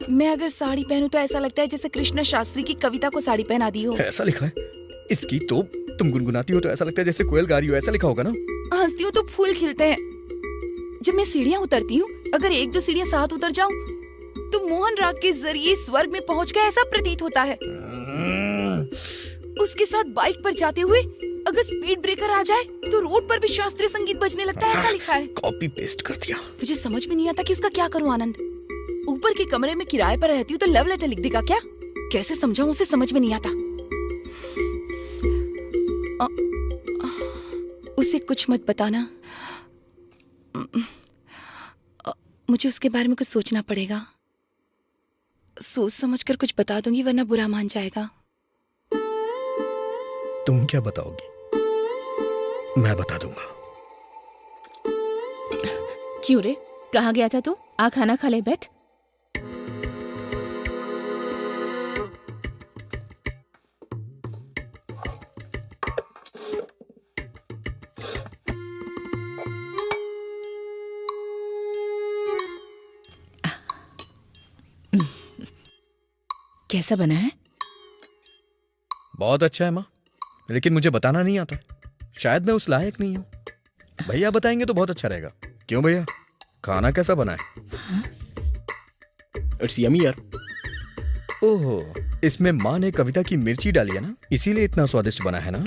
मैं अगर साड़ी पहनूं तो ऐसा लगता है जैसे कृष्णा शास्त्री की कविता को साड़ी पहना दी हो। ऐसा लिखा है इसकी तो? तुम गुनगुनाती हो तो ऐसा लगता है जैसे कोयल गा रही हो, ऐसा लिखा होगा ना? हंसती हूँ तो फूल खिलते हैं। जब मैं सीढ़ियाँ उतरती हूँ, अगर 1-2 सीढ़ियाँ साथ उतर जाऊं तो मोहन राग के जरिए स्वर्ग में पहुंच गया ऐसा प्रतीत होता है। उसके साथ बाइक पर जाते हुए अगर स्पीड ब्रेकर आ जाए तो रोड पर भी शास्त्रीय संगीत बजने लगता है, ऐसा लिखा है। कॉपी पेस्ट कर दिया। मुझे समझ में नहीं आता कि उसका क्या करूं आनंद। ऊपर के कमरे में किराए पर रहती हूँ तो लव लेटर लिख देगा क्या? कैसे समझाऊं उसे, समझ में नहीं आता। उसे कुछ मत बताना। मुझे उसके बारे में कुछ सोचना पड़ेगा। सोच समझकर कुछ बता दूंगी, वरना बुरा मान जाएगा। तुम क्या बताओगी? मैं बता दूंगा। क्यों रे, कहाँ गया था तू? आ खाना खा ले, बैठ। कैसा बना है? बहुत अच्छा है माँ, लेकिन मुझे बताना नहीं आता। शायद मैं उस लायक नहीं हूँ। भैया बताएंगे तो बहुत अच्छा रहेगा। क्यों भैया, खाना कैसा बना है? इट्स यमी यार। ओहो, इसमें माँ ने कविता की मिर्ची डाली है ना, इसीलिए इतना स्वादिष्ट बना है ना।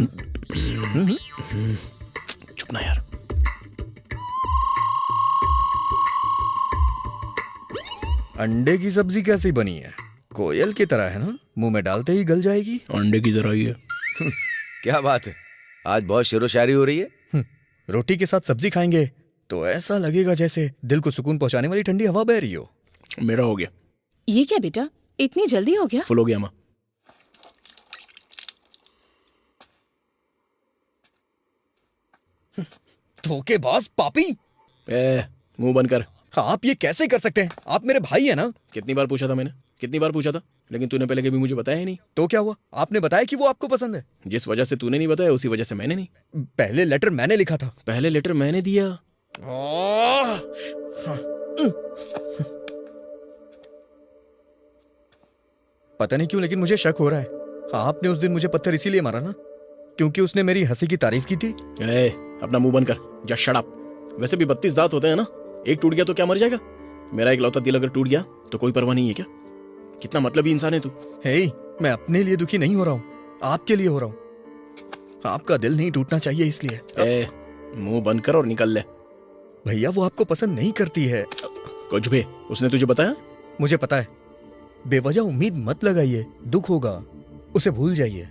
चुप ना यार। अंडे की सब्जी कैसी बनी है? कोयल की तरह है ना, मुंह में डालते ही गल जाएगी। अंडे की तरह ही है। क्या बात है, आज बहुत शेरो शायरी हो रही है। रोटी के साथ सब्जी खाएंगे तो ऐसा लगेगा जैसे दिल को सुकून पहुंचाने वाली ठंडी हवा बह रही हो। मेरा हो गया। ये क्या बेटा, इतनी जल्दी हो गया? फुल हो गया माँ। धोखेबाज पापी। मुंह बंद कर। आप ये कैसे कर सकते हैं? आप मेरे भाई है ना। कितनी बार पूछा था मैंने, कितनी बार पूछा था, लेकिन तूने पहले कभी मुझे बताया ही नहीं। तो क्या हुआ? आपने बताया कि वो आपको पसंद है। जिस वजह से तूने नहीं बताया उसी वजह से मैंने नहीं। पहले लेटर मैंने लिखा था। पहले लेटर मैंने दिया। पता नहीं क्यों, लेकिन मुझे शक हो रहा है। आपने उस दिन मुझे पत्थर इसीलिए मारा ना, क्योंकि उसने मेरी हंसी की तारीफ की थी। अपना मुंह बंद कर, जस्ट शट अप। वैसे भी 32 दांत होते हैं ना, एक टूट गया तो क्या मर जाएगा? मेरा इकलौता दिल अगर टूट गया तो कोई परवाह नहीं है क्या? कितना मतलबी इंसान है तू। हे, मैं अपने लिए दुखी नहीं हो रहा हूँ, आपके लिए हो रहा हूँ। आपका दिल नहीं टूटना चाहिए इसलिए। मुंह बंद कर और निकल ले। भैया वो आपको पसंद नहीं करती है। कुछ भी उसने तुझे बताया? मुझे पता है। बेवजह उम्मीद मत लगाइए, दुख होगा, उसे भूल जाइए।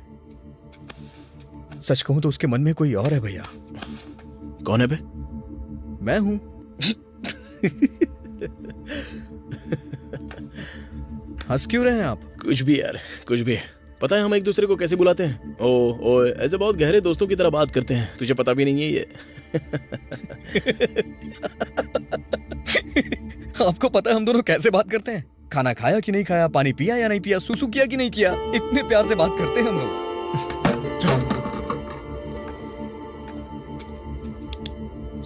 सच कहूं तो उसके मन में कोई और है भैया। कौन है बे? मैं हूं। हंस क्यों रहे हैं आप? कुछ भी यार, कुछ भी। पता है हम एक दूसरे को कैसे बुलाते हैं? ओ ऐसे बहुत गहरे दोस्तों की तरह बात करते हैं। तुझे पता भी नहीं है ये। आपको पता है हम दोनों कैसे बात करते हैं? खाना खाया कि नहीं खाया, पानी पिया या नहीं पिया, सुसु किया कि नहीं किया, इतने प्यार से बात करते हैं हम लोग।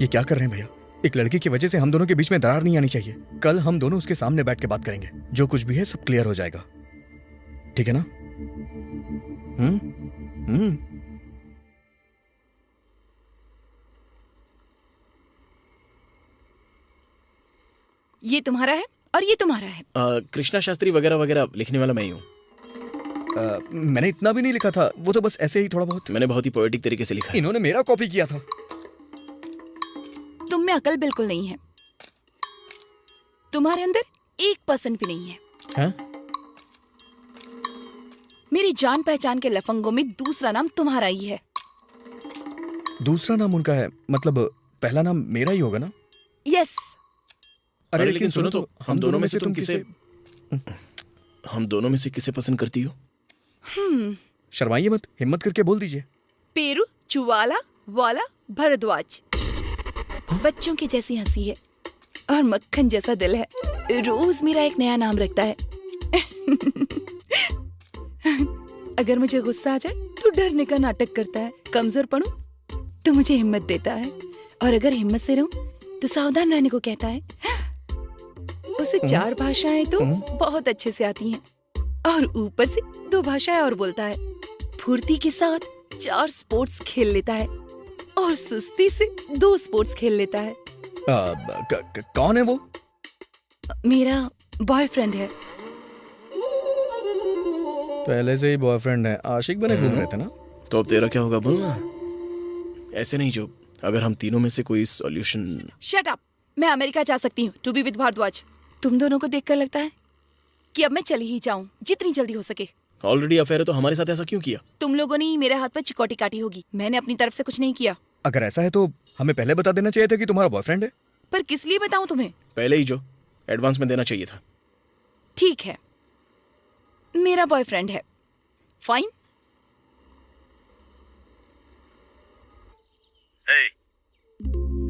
ये क्या कर रहे हैं भैया? एक लड़की की वजह से हम दोनों के बीच में दरार नहीं आनी चाहिए। कल हम दोनों उसके सामने बैठ के बात करेंगे। जो कुछ भी है सब क्लियर हो जाएगा, ठीक है ना? ये तुम्हारा है और ये तुम्हारा है। कृष्णा शास्त्री वगैरह वगैरह लिखने वाला मैं ही हूँ। मैंने इतना भी नहीं लिखा था, वो तो बस ऐसे ही थोड़ा बहुत। मैंने बहुत ही पोएटिक तरीके से लिखा है। इन्होंने मेरा कॉपी किया था। तुम में अकल बिल्कुल नहीं है। तुम्हारे अंदर 1% भी नहीं है। हाँ? मेरी जान पहचान के लफंगों में दूसरा नाम तुम्हारा ही है। दूसरा नाम उनका है, मतलब पहला नाम मेरा ही होगा ना? यस। अरे लेकिन सुनो तो, हम दोनों में से तुम किसे पसंद करती हो? शर्माइए मत, हिम्मत करके बोल दीजिए। पेरू, चुवाला, वाला, भरद्वाज। बच्चों की जैसी हंसी है और मक्खन जैसा दिल है। रोज मेरा एक नया नाम रखता है। अगर मुझे गुस्सा आ जाए तो डरने का नाटक करता है। कमजोर पड़ूं तो मुझे हिम्मत देता है, और अगर हिम्मत से रहूं तो सावधान रहने को कहता है। उसे 4 भाषाएं तो बहुत अच्छे से आती हैं, और ऊपर से 2 भाषाएं और बोलता है। फुर्ती के साथ 4 स्पोर्ट्स खेल लेता है, और सुस्ती से 2 स्पोर्ट्स खेल लेता है। कौन है वो? मेरा बॉयफ्रेंड है। पहले से ही बॉयफ्रेंड है, आशिक बने घूम रहे थे ना? तो अब तेरा क्या होगा बोलना। ऐसे नहीं जो, अगर हम तीनों में से कोई सॉल्यूशन। Shut up. मैं अमेरिका जा सकती हूँ टू बी विद भारद्वाज। तुम दोनों को देखकर लगता है कि अब मैं चली ही जाऊं, जितनी जल्दी हो सके। ऑलरेडी अफेयर है तो हमारे साथ ऐसा क्यों किया? तुम लोगों ने ही मेरे हाथ पर चिकोटी काटी होगी। मैंने अपनी तरफ से कुछ नहीं किया। अगर ऐसा है तो हमें पहले बता देना चाहिए था कि तुम्हारा बॉयफ्रेंड है। पर किस लिए बताऊं तुम्हें? पहले ही जो एडवांस में देना चाहिए था। ठीक है, मेरा बॉयफ्रेंड है। फाइन।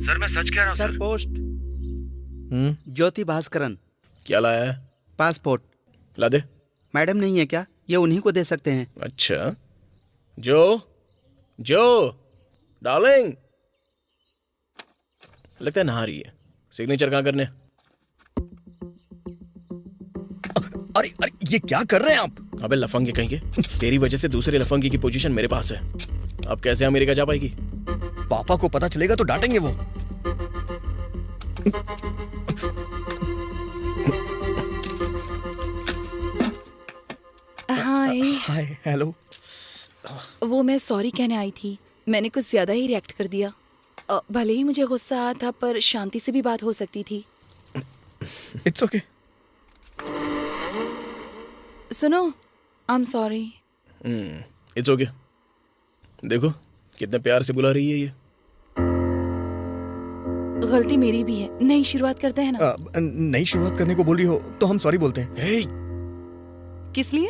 सर मैं सच कह रहा हूँ सर। पोस्ट ज्योति भास्करन। क्या लाया है? पासपोर्ट। ला दे। मैडम नहीं है क्या? ये उन्हीं को दे सकते हैं। अच्छा, जो जो डार्लिंग, लगता है नहा रही है। सिग्नेचर कहाँ करने? अरे अरे ये क्या कर रहे हैं आप? अबे लफंगे कहीं के, तेरी वजह से दूसरे लफंगे की पोजीशन मेरे पास है। अब कैसे अमेरिका जा पाएगी? पापा को पता चलेगा तो डांटेंगे वो। हाय। हाय, हेलो। वो मैं सॉरी कहने आई थी, मैंने कुछ ज्यादा ही रिएक्ट कर दिया। भले ही मुझे गुस्सा आया था, पर शांति से भी बात हो सकती थी। It's okay. सुनो, I am sorry. It's okay. देखो कितने प्यार से बुला रही है ये। गलती मेरी भी है। नई शुरुआत करते हैं ना। नई शुरुआत करने को बोल रही हो तो हम सॉरी बोलते हैं। हे, किस लिए?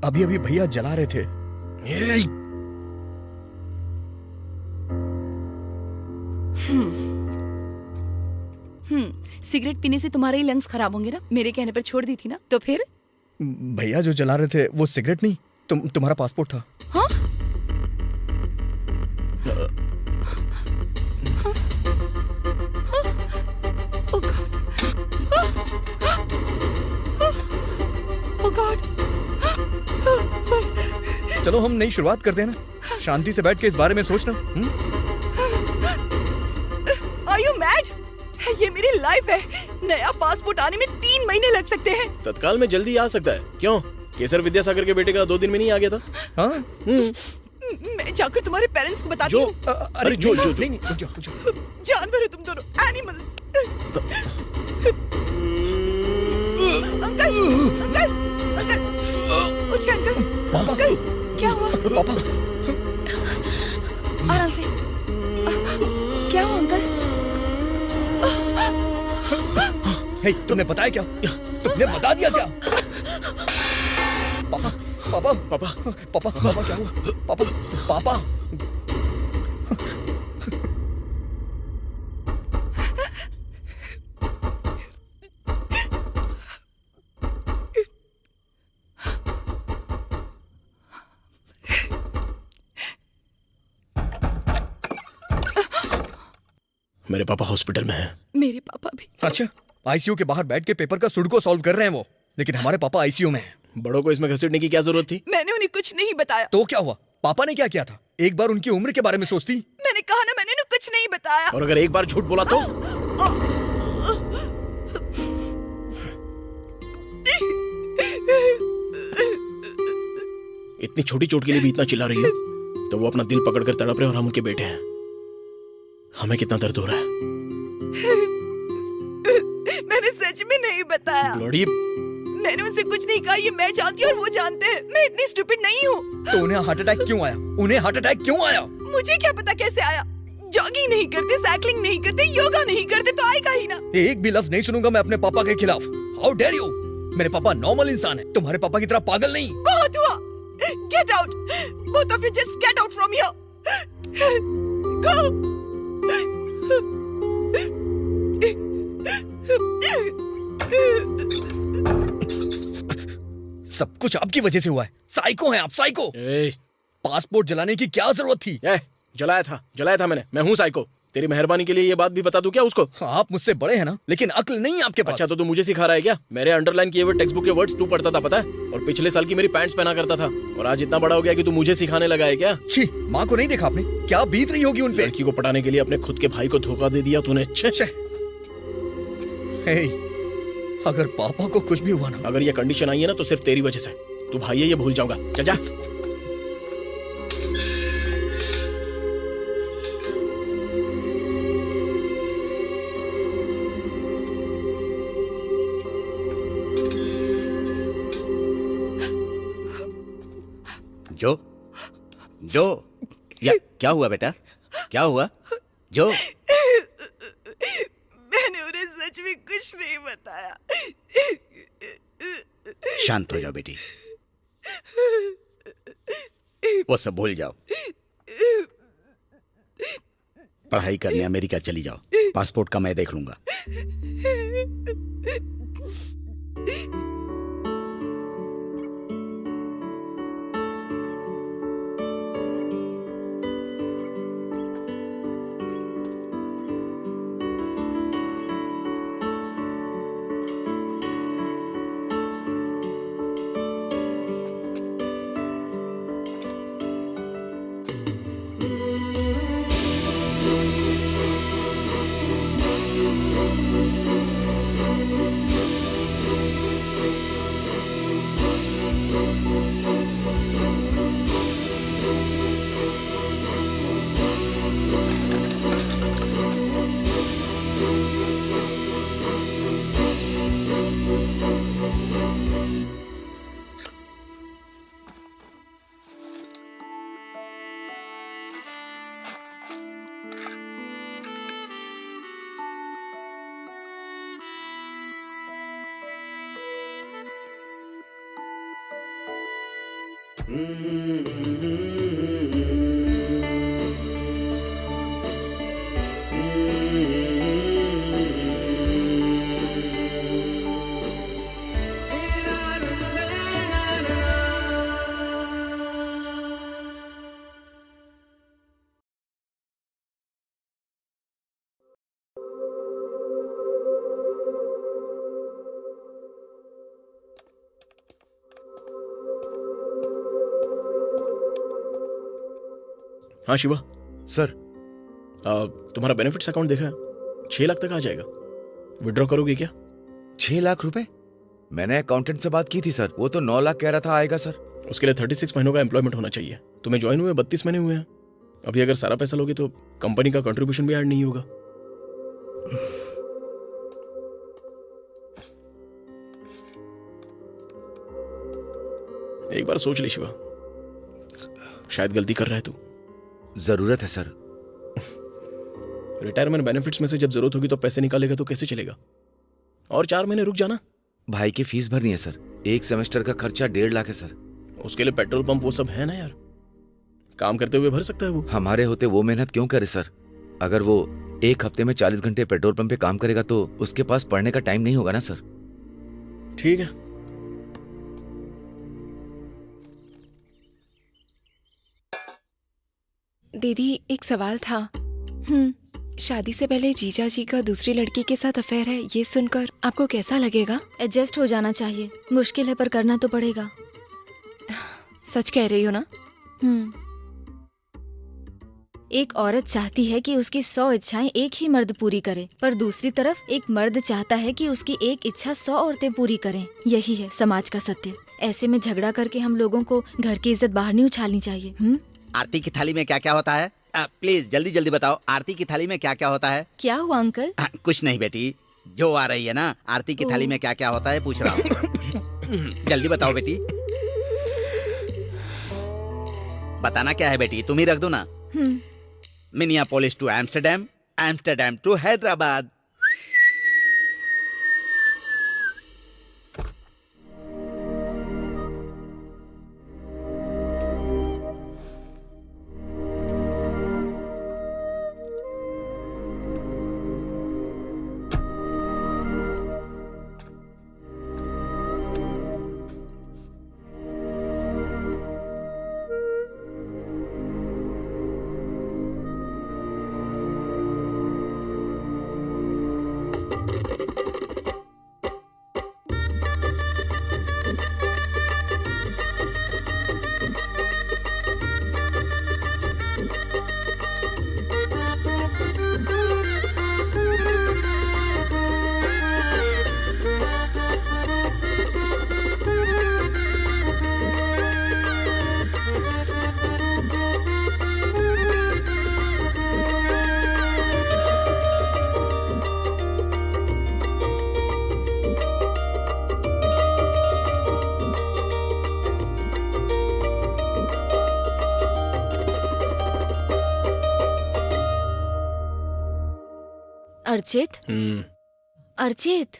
अभी अभी भैया जला रहे थे। हे, सिगरेट पीने से तुम्हारे ही लंग्स खराब होंगे ना। मेरे कहने पर छोड़ दी थी ना, तो फिर? भैया जो जला रहे थे वो सिगरेट नहीं, तुम्हारा पासपोर्ट था। हाँ? Oh God. Oh God. चलो हम नई शुरुआत करते हैं ना, शांति से बैठ के इस बारे में सोचना। Are you mad? ये मेरी लाइफ है। नया पासपोर्ट आने में 3 महीने लग सकते हैं। तत्काल में जल्दी आ सकता है। क्यों? केसर विद्यासागर के बेटे का 2 दिन में नहीं आ गया था? हाँ? मैं जाकर तुम्हारे पेरेंट्स को बताती जो हूँ। अरे जो जो नहीं, जो। जानवर हो तुम दोनों, एनिमल्स। अंकल, अंकल, अंकल, उठिए अंकल। अंकल, क्या हुआ? पापा, आराम से। क्या हुआ अंकल? हे, तुमने बताया क्या? तुमने बता दिया क्या? पापा, पापा, पापा पापा, पापा क्या हुआ? पापा, पापा। मेरे पापा हॉस्पिटल में हैं। मेरे पापा भी। अच्छा, आईसीयू के बाहर बैठ के पेपर का सुडको सॉल्व कर रहे हैं वो, लेकिन हमारे पापा आईसीयू में हैं। बड़ों को इसमें घसीटने की क्या जरूरत थी? मैंने उन्हें कुछ नहीं बताया। तो क्या हुआ? पापा ने क्या किया था? एक बार उनकी उम्र के बारे में सोचती। मैंने कहा ना, मैंने उन्हें कुछ नहीं बताया। और अगर एक बार झूठ बोला तो? इतनी छोटी चोट के लिए भी इतना चिल्ला रही हो तो वो अपना दिल पकड़कर तड़प रहे और हम उनके बेटे हैं। हमें कितना दर्द हो रहा है। मैंने सच में नहीं बताया। लड़ी, मैंने उनसे कुछ नहीं कहा। ये मैं जानती हूँ और वो जानते हैं। मैं इतनी स्टूपिड नहीं हूँ। तो उन्हें हार्ट अटैक क्यों आया? उन्हें हार्ट अटैक क्यों आया? मुझे क्या पता कैसे आया। जॉगिंग नहीं करते, साइकिलिंग नहीं करते, योगा नहीं करते, तो आएगा ही ना। एक भी लफ्ज नहीं सुनूंगा मैं अपने पापा के खिलाफ। How dare you! मेरे पापा नॉर्मल इंसान है, तुम्हारे पापा की तरह पागल नहीं। बहुत हुआ। Get out, both of you just get out from here. Go. सब कुछ आपकी वजह से हुआ है। साइको हैं आप, साइको। पासपोर्ट जलाने की क्या जरूरत थी? जलाया था मैं हूँ साइको। तेरी मेहरबानी के लिए ये बात भी बता दूं क्या उसको? आप मुझसे बड़े हैं ना, लेकिन अक्ल नहीं है आपके पास। अच्छा, तो तू मुझे सिखा रहा है क्या? मेरे अंडरलाइन किए हुए टेक्स्ट बुक के वर्ड्स तू पढ़ता था, पता है? और पिछले साल की मेरी पैंट्स पहना करता था, और आज इतना बड़ा हो गया कि तू मुझे सिखाने लगा है क्या? छी, माँ को नहीं देखा आपने? क्या बीत रही होगी उन पे? लड़की को पटाने के लिए अपने खुद के भाई को धोखा दे दिया तूने। अगर पापा को कुछ भी हुआ ना, अगर ये कंडीशन आई है ना तो सिर्फ तेरी वजह से। तू भाई है ये भूल जाऊंगा। चल जा। जो क्या हुआ बेटा? क्या हुआ? जो मैंने उन्हें सच में कुछ नहीं बताया। शांत हो जाओ बेटी, वो सब भूल जाओ। पढ़ाई करने अमेरिका चली जाओ, पासपोर्ट का मैं देख लूंगा। हाँ शिवा, सर। तुम्हारा बेनिफिट्स अकाउंट देखा है? 6 लाख तक आ जाएगा। विड्रॉ करोगे क्या? 6 लाख रुपए? मैंने अकाउंटेंट से बात की थी सर, वो तो 9 लाख कह रहा था आएगा सर। उसके लिए 36 महीनों का एम्प्लॉयमेंट होना चाहिए। तुम्हें ज्वाइन हुए 32 महीने हुए हैं। अभी अगर सारा पैसा लोगे तो कंपनी का कंट्रीब्यूशन भी ऐड नहीं होगा। एक बार सोच ले शिवा, शायद गलती कर रहा है तू। जरूरत है सर। रिटायरमेंट बेनिफिट्स में से जब जरूरत होगी तो पैसे निकालेगा तो कैसे चलेगा? और 4 महीने रुक जाना। भाई की फीस भरनी है सर, एक सेमेस्टर का खर्चा 1.5 लाख है सर। उसके लिए पेट्रोल पंप वो सब है ना यार, काम करते हुए भर सकता है वो। हमारे होते वो मेहनत क्यों करे सर? अगर वो 1 हफ्ते में 40 घंटे पेट्रोल पंप पे काम करेगा तो उसके पास पढ़ने का टाइम नहीं होगा ना सर। ठीक है। दीदी एक सवाल था। शादी से पहले जीजा जी का दूसरी लड़की के साथ अफेयर है, ये सुनकर आपको कैसा लगेगा? एडजस्ट हो जाना चाहिए। मुश्किल है पर करना तो पड़ेगा। सच कह रही हो ना? एक औरत चाहती है कि उसकी 100 इच्छाएं एक ही मर्द पूरी करे, पर दूसरी तरफ एक मर्द चाहता है कि उसकी एक इच्छा 100 औरतें पूरी करें। यही है समाज का सत्य। ऐसे में झगड़ा करके हम लोगों को घर की इज्जत बाहर नहीं उछालनी चाहिए। आरती की थाली में क्या क्या होता है? प्लीज जल्दी जल्दी बताओ, आरती की थाली में क्या क्या होता है? क्या हुआ अंकल? कुछ नहीं बेटी, जो आ रही है ना, आरती की थाली में क्या क्या होता है पूछ रहा हूँ। जल्दी बताओ बेटी। बताना क्या है बेटी, तुम ही रख दो ना। Minneapolis to Amsterdam, Amsterdam to Hyderabad. Archit, Archit,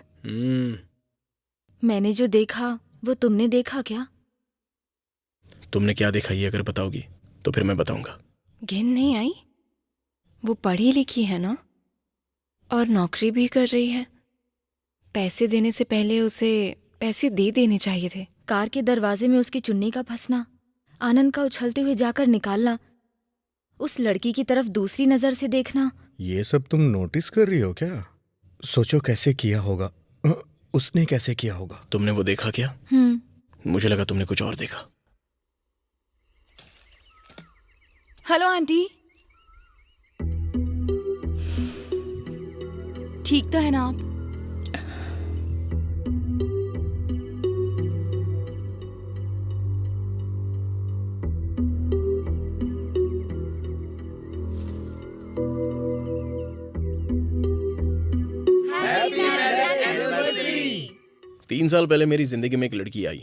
मैंने जो देखा वो तुमने देखा क्या? तुमने क्या देखा ये अगर बताओगी तो फिर मैं बताऊंगा। घिन नहीं आई? वो पढ़ी लिखी है ना, और नौकरी भी कर रही है। पैसे देने से पहले उसे पैसे दे देने चाहिए थे। कार के दरवाजे में उसकी चुन्नी का फंसना, आनंद का उछलते हुए जाकर निकालना, उस लड़की की तरफ दूसरी नजर से देखना। ये सब तुम नोटिस कर रही हो क्या? सोचो कैसे किया होगा, उसने कैसे किया होगा। तुमने वो देखा क्या? मुझे लगा तुमने कुछ और देखा। हेलो आंटी, ठीक तो है ना आप? तीन साल पहले मेरी जिंदगी में एक लड़की आई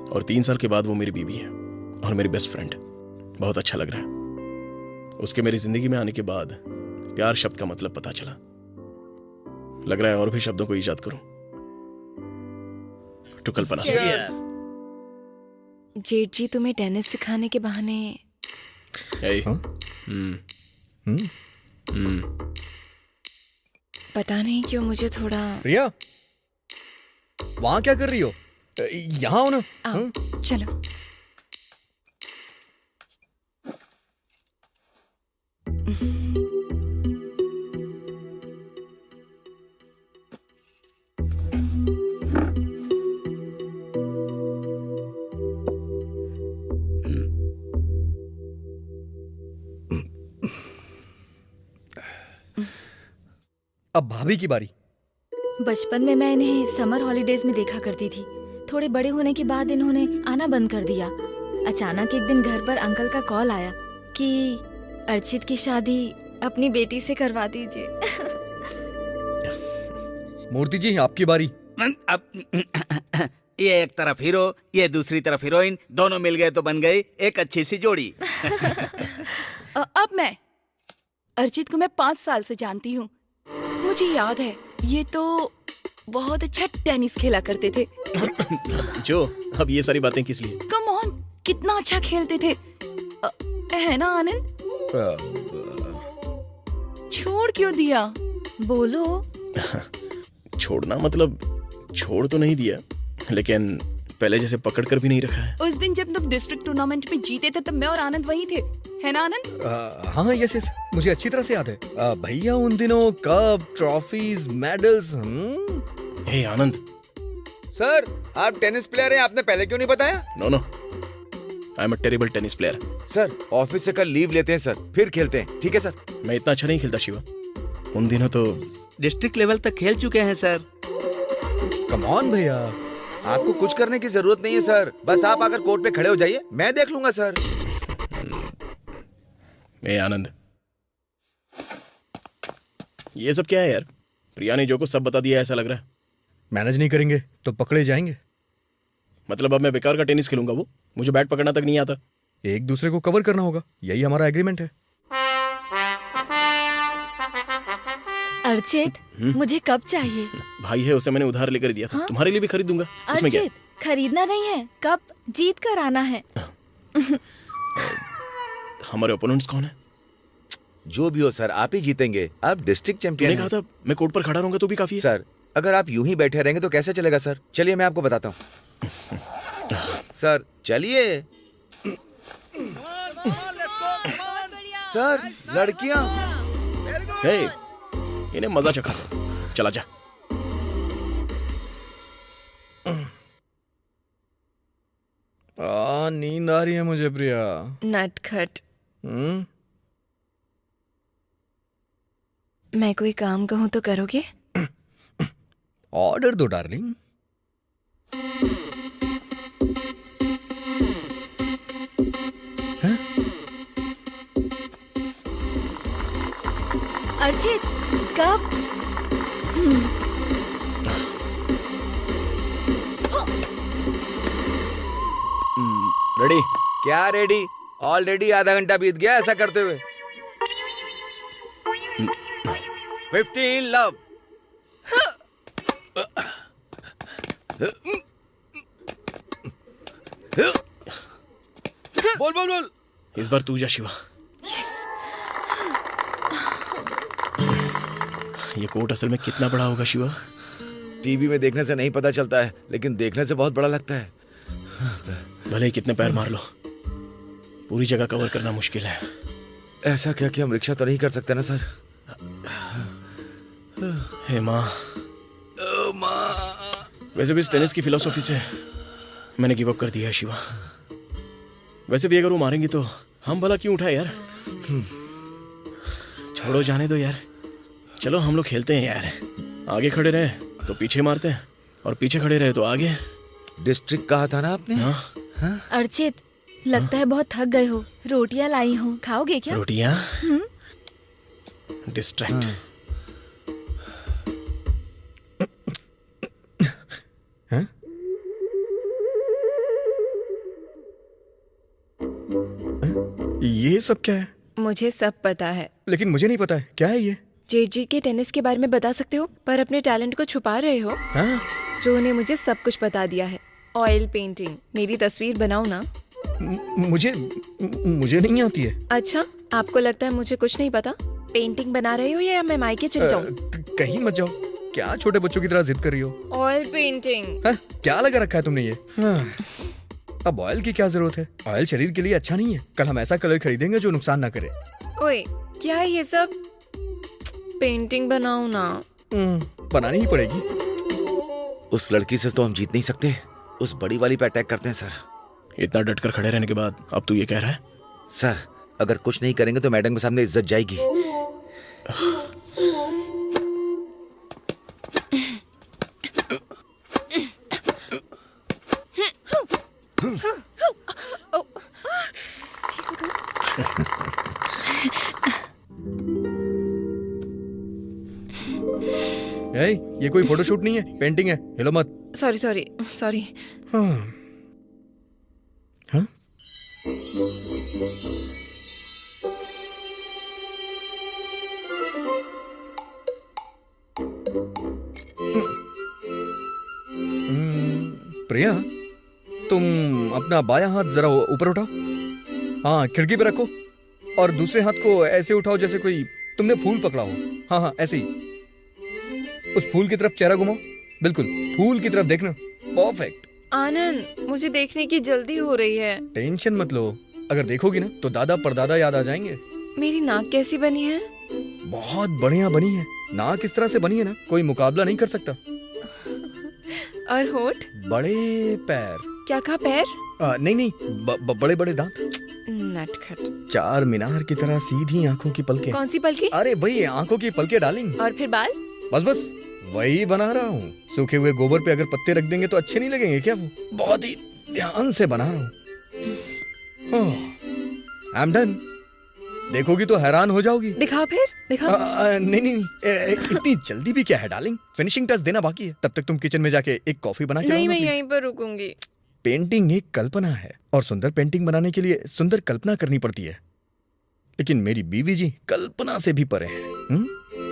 और 3 साल के बाद वो मेरी बीवी है और मेरी बेस्ट फ्रेंड। बहुत अच्छा लग रहा है। उसके मेरी जिंदगी में आने के बाद प्यार शब्द का मतलब पता चला। लग रहा है और भी शब्दों को ईजाद करूं तो कल्पना। जेठ जी तुम्हें टेनिस सिखाने के बहाने। पता नहीं क्यों मुझे थोड़ा। प्रिया, वहां क्या कर रही हो? यहाँ हो ना। आओ, चलो। अब भाभी की बारी। बचपन में मैं इन्हें समर हॉलीडेज में देखा करती थी। थोड़े बड़े होने के बाद इन्होंने आना बंद कर दिया। अचानक एक दिन घर पर अंकल का कॉल आया कि अर्चित की शादी अपनी बेटी से करवा दीजिए। मूर्ति जी, आपकी बारी। अब ये एक तरफ हीरो, ये दूसरी तरफ हीरोइन, दोनों मिल गए तो बन गई एक अच्छी सी जोड़ी। अब मैं अर्चित को मैं 5 साल से जानती हूँ। मुझे याद है ये तो बहुत अच्छा टेनिस खेला करते थे। जो अब ये सारी बातें किस लिए? कम ऑन, कितना अच्छा खेलते थे, है ना आनंद? छोड़ क्यों दिया? बोलो। छोड़ना मतलब छोड़ तो नहीं दिया, लेकिन पहले जैसे पकड़ कर भी नहीं रखा है। उस दिन जब तुम डिस्ट्रिक्ट टूर्नामेंट में जीते थे तब मैं और आनंद वहीं थे, है ना आनंद? हाँ, यस यस, मुझे अच्छी तरह से याद है। भैया उन दिनों cup, trophies, medals. Hey Anand. Sir, आप टेनिस प्लेयर हैं, आपने पहले क्यों नहीं बताया? No no, I am a terrible tennis player. Sir, office से कल लीव लेते हैं सर, फिर खेलते हैं, ठीक है सर? मैं इतना अच्छा नहीं खेलता शिवा। उन दिनों तो डिस्ट्रिक्ट लेवल तक खेल चुके हैं सर। कम ऑन भैया, आपको कुछ करने की जरूरत नहीं है सर, बस आप आकर कोर्ट पे खड़े हो जाइए, मैं देख लूंगा सर। ए आनंद, ये सब क्या है यार? प्रिया ने जो को सब बता दिया ऐसा लग रहा है। मैनेज नहीं करेंगे तो पकड़े जाएंगे। मतलब अब मैं बेकार का टेनिस खेलूंगा? वो मुझे बैट पकड़ना तक नहीं आता। एक दूसरे को कवर करना होगा, यही हमारा एग्रीमेंट है। अर्चित, मुझे कप चाहिए। भाई है, उसे मैंने उधार लेकर दिया था। हाँ? तुम्हारे लिए भी खरीद दूंगा। उसमें क्या? अर्चित, खरीदना नहीं है, कप जीत कर आना है। हमारे ओपोनेंट्स कौन है? जो भी हो सर, आप ही जीतेंगे, आप डिस्ट्रिक्ट चैंपियन मैंने कहा था मैं कोर्ट पर खड़ा रहूंगा तो भी काफी है। सर, अगर आप यूं ही बैठे रहेंगे तो कैसे चलेगा सर? चलिए मैं आपको बताता हूँ। सर चलिए। सर, लड़कियां। हे, इन्हें मजा चखा दो। चला जा। नींद आ रही है मुझे प्रिया। नटखट। मैं कोई काम कहूँ तो करोगे? ऑर्डर दो डार्लिंग। अर्चित, कप। रेडी? क्या रेडी? ऑलरेडी आधा घंटा बीत गया ऐसा करते हुए। 15 लव। बोल बोल बोल। इस बार तू जा शिवा। ये कोट असल में कितना बड़ा होगा शिवा? टीवी में देखने से नहीं पता चलता है, लेकिन देखने से बहुत बड़ा लगता है। भले ही कितने पैर मार लो, पूरी जगह कवर करना मुश्किल है। ऐसा क्या कि हम रिक्शा तो नहीं कर सकते ना सर? हे माँ, वैसे भी इस टेनिस की फिलॉसफी से मैंने गिव अप कर दिया है शिवा। वैसे भी अगर वो मारेंगी तो हम भला क्यों उठाए यार? छोड़ो, जाने दो यार। चलो हम लोग खेलते हैं यार। आगे खड़े रहे तो पीछे मारते हैं, और पीछे खड़े रहे तो आगे। डिस्ट्रिक्ट कहा था ना आपने? हाँ, अर्चित, लगता है बहुत थक गए हो। रोटियां लाई हूँ, खाओगे क्या? रोटियां? डिस्ट्रैक्ट। ये सब क्या है? मुझे सब पता है। लेकिन मुझे नहीं पता है क्या है ये। जेजी के टेनिस के बारे में बता सकते हो, पर अपने टैलेंट को छुपा रहे हो। हाँ? जो ने मुझे सब कुछ बता दिया है। ऑयल पेंटिंग, मेरी तस्वीर बनाओ ना। मुझे नहीं आती है। अच्छा, आपको लगता है मुझे कुछ नहीं पता? पेंटिंग बना रहे हो या मैं मायके चल जाऊं? कहीं मत जाओ। क्या छोटे बच्चों की तरह जिद कर रही हो? Oil painting. हाँ? क्या लगा रखा है तुमने ये? हाँ। अब ऑयल की क्या जरूरत है? ऑयल शरीर के लिए अच्छा नहीं है। कल हम ऐसा कलर खरीदेंगे जो नुकसान ना करे। ओए, क्या है ये सब? पेंटिंग बनाओ ना। बनानी ही पड़ेगी। उस लड़की से तो हम जीत नहीं सकते, उस बड़ी वाली पे अटैक करते हैं सर। इतना डटकर खड़े रहने के बाद अब तू ये कह रहा है? सर, अगर कुछ नहीं करेंगे तो मैडम के सामने इज्जत जाएगी। ये कोई फोटोशूट नहीं है, पेंटिंग है। हिलो मत। Sorry sorry sorry. हाँ? प्रिया, तुम अपना बायां हाथ जरा ऊपर उठाओ। हाँ, खिड़की पे रखो और दूसरे हाथ को ऐसे उठाओ जैसे कोई तुमने फूल पकड़ा हो। हाँ हाँ, ऐसे ही। उस फूल की तरफ चेहरा घुमाओ। बिल्कुल फूल की तरफ देखना। परफेक्ट। आनंद, मुझे देखने की जल्दी हो रही है। टेंशन मत लो, अगर देखोगी ना तो दादा परदादा याद आ जाएंगे। मेरी नाक कैसी बनी है? बहुत बढ़िया बनी है। नाक इस तरह से बनी है ना, कोई मुकाबला नहीं कर सकता। और होठ? बड़े पैर। क्या कहा, पैर? नहीं, बड़े बड़े दांत। नटखट। चार मीनार की तरह सीधी आंखों की पलकें। कौन सी पलके? अरे वही आंखों की पलकें डार्लिंग। और फिर बाल? बस वही बना रहा हूँ। सूखे हुए गोबर पे अगर पत्ते रख देंगे तो अच्छे नहीं लगेंगे क्या? वो बहुत ही ध्यान से बना रहा हूँ। I am done. देखोगी तो हैरान हो जाओगी। दिखाओ फिर, दिखाओ। नहीं, इतनी जल्दी भी क्या है डार्लिंग, फिनिशिंग टच देना बाकी है। तब तक तुम किचन में जाके एक कॉफी बना के नहीं, मैं यहीं पर रुकूंगी। पेंटिंग एक कल्पना है और सुंदर पेंटिंग बनाने के लिए सुंदर कल्पना करनी पड़ती है। लेकिन मेरी बीवी जी कल्पना से भी परे हैं।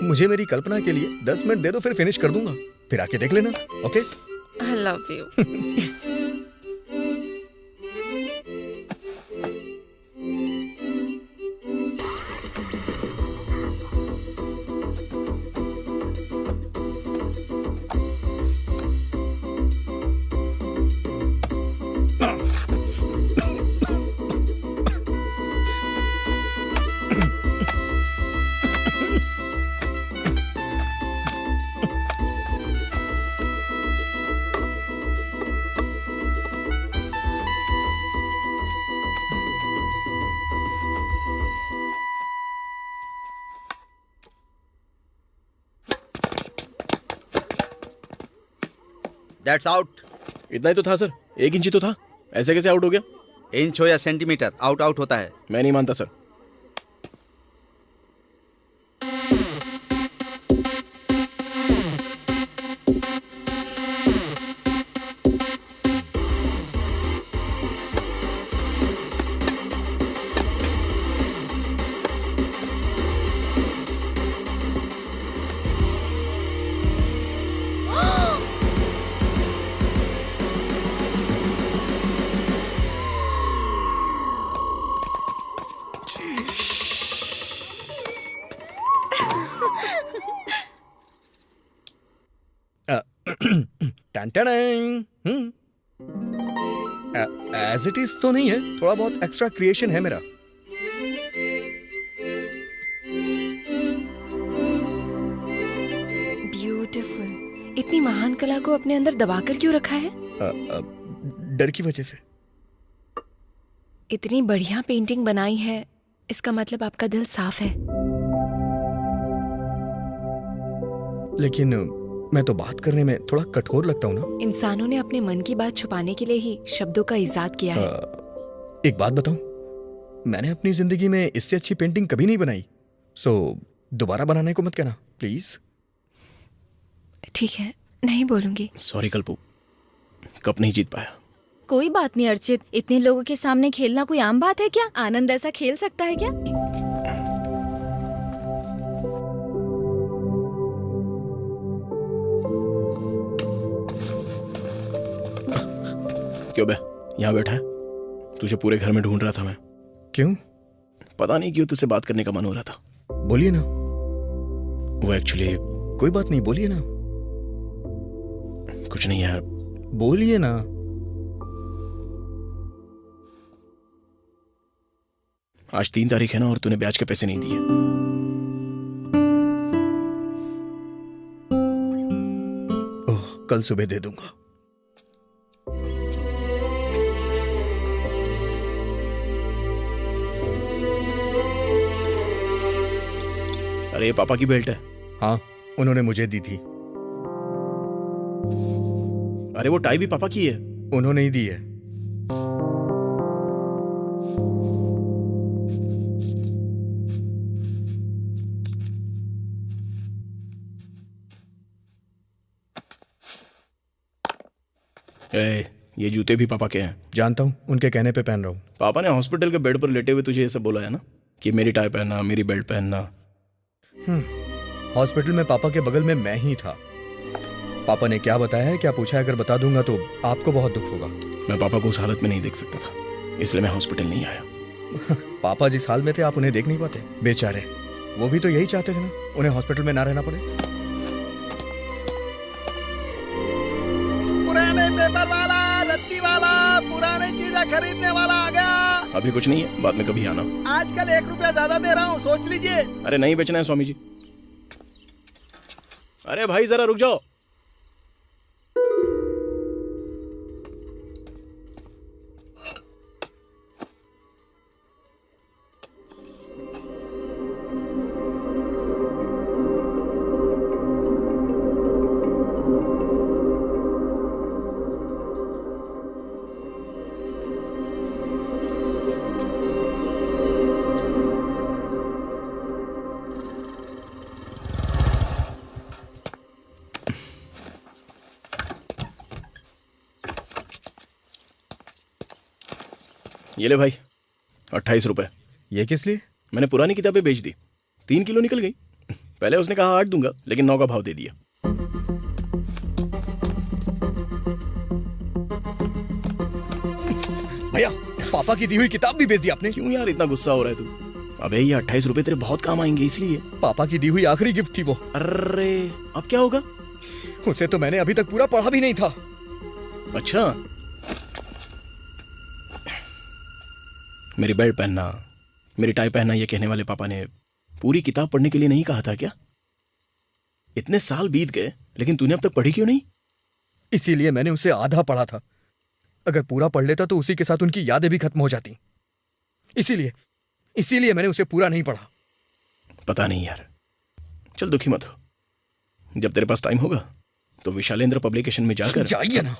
मुझे मेरी कल्पना के लिए 10 मिनट दे दो, फिर फिनिश कर दूंगा। फिर आके देख लेना। Okay? I love you. That's out. इतना ही तो था सर, 1 इंच ही तो था। ऐसे कैसे आउट हो गया? इंच हो या सेंटीमीटर, आउट आउट होता है। मैं नहीं मानता सर। एज इट इज तो नहीं है, थोड़ा बहुत एक्स्ट्रा क्रिएशन है मेरा। ब्यूटीफुल। इतनी महान कला को अपने अंदर दबाकर क्यों रखा है? डर की वजह से। इतनी बढ़िया पेंटिंग बनाई है, इसका मतलब आपका दिल साफ है। लेकिन मैं तो बात करने में थोड़ा कठोर लगता हूँ ना। इंसानों ने अपने मन की बात छुपाने के लिए ही शब्दों का इजाद किया है। एक बात बताऊं, मैंने अपनी जिंदगी में इससे अच्छी पेंटिंग कभी नहीं बनाई। सो दोबारा बनाने को मत कहना प्लीज। ठीक है, नहीं बोलूंगी। सॉरी कल्पू, कप नहीं जीत पाया। कोई बात नहीं अर्चित, इतने लोगों के सामने खेलना कोई आम बात है क्या? आनंद ऐसा खेल सकता है क्या? क्यों बे यहाँ बैठा है? तुझे पूरे घर में ढूंढ रहा था मैं। क्यों? पता नहीं क्यों तुझसे बात करने का मन हो रहा था। बोलिए ना। वो एक्चुअली कोई बात नहीं, बोलिए ना। कुछ नहीं यार। बोलिए ना। आज 3 तारीख है ना, और तूने ब्याज के पैसे नहीं दिए। ओह, कल सुबह दे दूंगा। अरे ये पापा की बेल्ट है। हाँ, उन्होंने मुझे दी थी। अरे वो टाई भी पापा की है। उन्होंने ही दी है। ये जूते भी पापा के हैं। जानता हूँ, उनके कहने पे पहन रहा हूँ। पापा ने हॉस्पिटल के बेड पर लेटे हुए तुझे ये सब बोला है ना, कि मेरी टाई पहनना, मेरी बेल्ट पहनना। हॉस्पिटल में पापा के बगल में मैं ही था। पापा ने क्या बताया है, क्या पूछा है, अगर बता दूंगा तो आपको बहुत दुख होगा। मैं पापा को उस हालत में नहीं देख सकता था, इसलिए मैं हॉस्पिटल नहीं आया। पापा जिस हाल में थे आप उन्हें देख नहीं पाते? बेचारे, वो भी तो यही चाहते थे ना, उन्हें हॉस्पिटल में ना रहना पड़े। पुराने पेपर वाला, रत्ती वाला, पुराने चीजें खरीदने वाला आ गया। अभी कुछ नहीं है, बाद में कभी आना। आजकल 1 रुपया ज्यादा दे रहा हूँ, सोच लीजिए। अरे नहीं बेचना है स्वामी जी। अरे भाई जरा रुक जाओ। ये ले भाई 28 रुपए। ये किस लिए? मैंने पुरानी किताबें बेच दी, 3 किलो निकल गई। पहले उसने कहा 8 दूंगा, लेकिन 9 का भाव दे दिया। भैया, पापा की दी हुई किताब भी बेच दी आपने। क्यों यार इतना गुस्सा हो रहा है तू? अबे ये 28 रुपए तेरे बहुत काम आएंगे, इसलिए। पापा की दी हुई आखिरी गिफ्ट थी वो। अरे अब क्या होगा? उसे तो मैंने अभी तक पूरा पढ़ा भी नहीं था। अच्छा, मेरी बेल्ट पहनना, मेरी टाई पहनना, ये कहने वाले पापा ने पूरी किताब पढ़ने के लिए नहीं कहा था क्या? इतने साल बीत गए, लेकिन तूने अब तक पढ़ी क्यों नहीं? इसीलिए मैंने उसे आधा पढ़ा था। अगर पूरा पढ़ लेता तो उसी के साथ उनकी यादें भी खत्म हो जाती। इसीलिए मैंने उसे पूरा नहीं पढ़ा। पता नहीं यार, चल दुखी मत हो। जब तेरे पास टाइम होगा तो विशालेंद्र पब्लिकेशन में जाकर जाइए ना।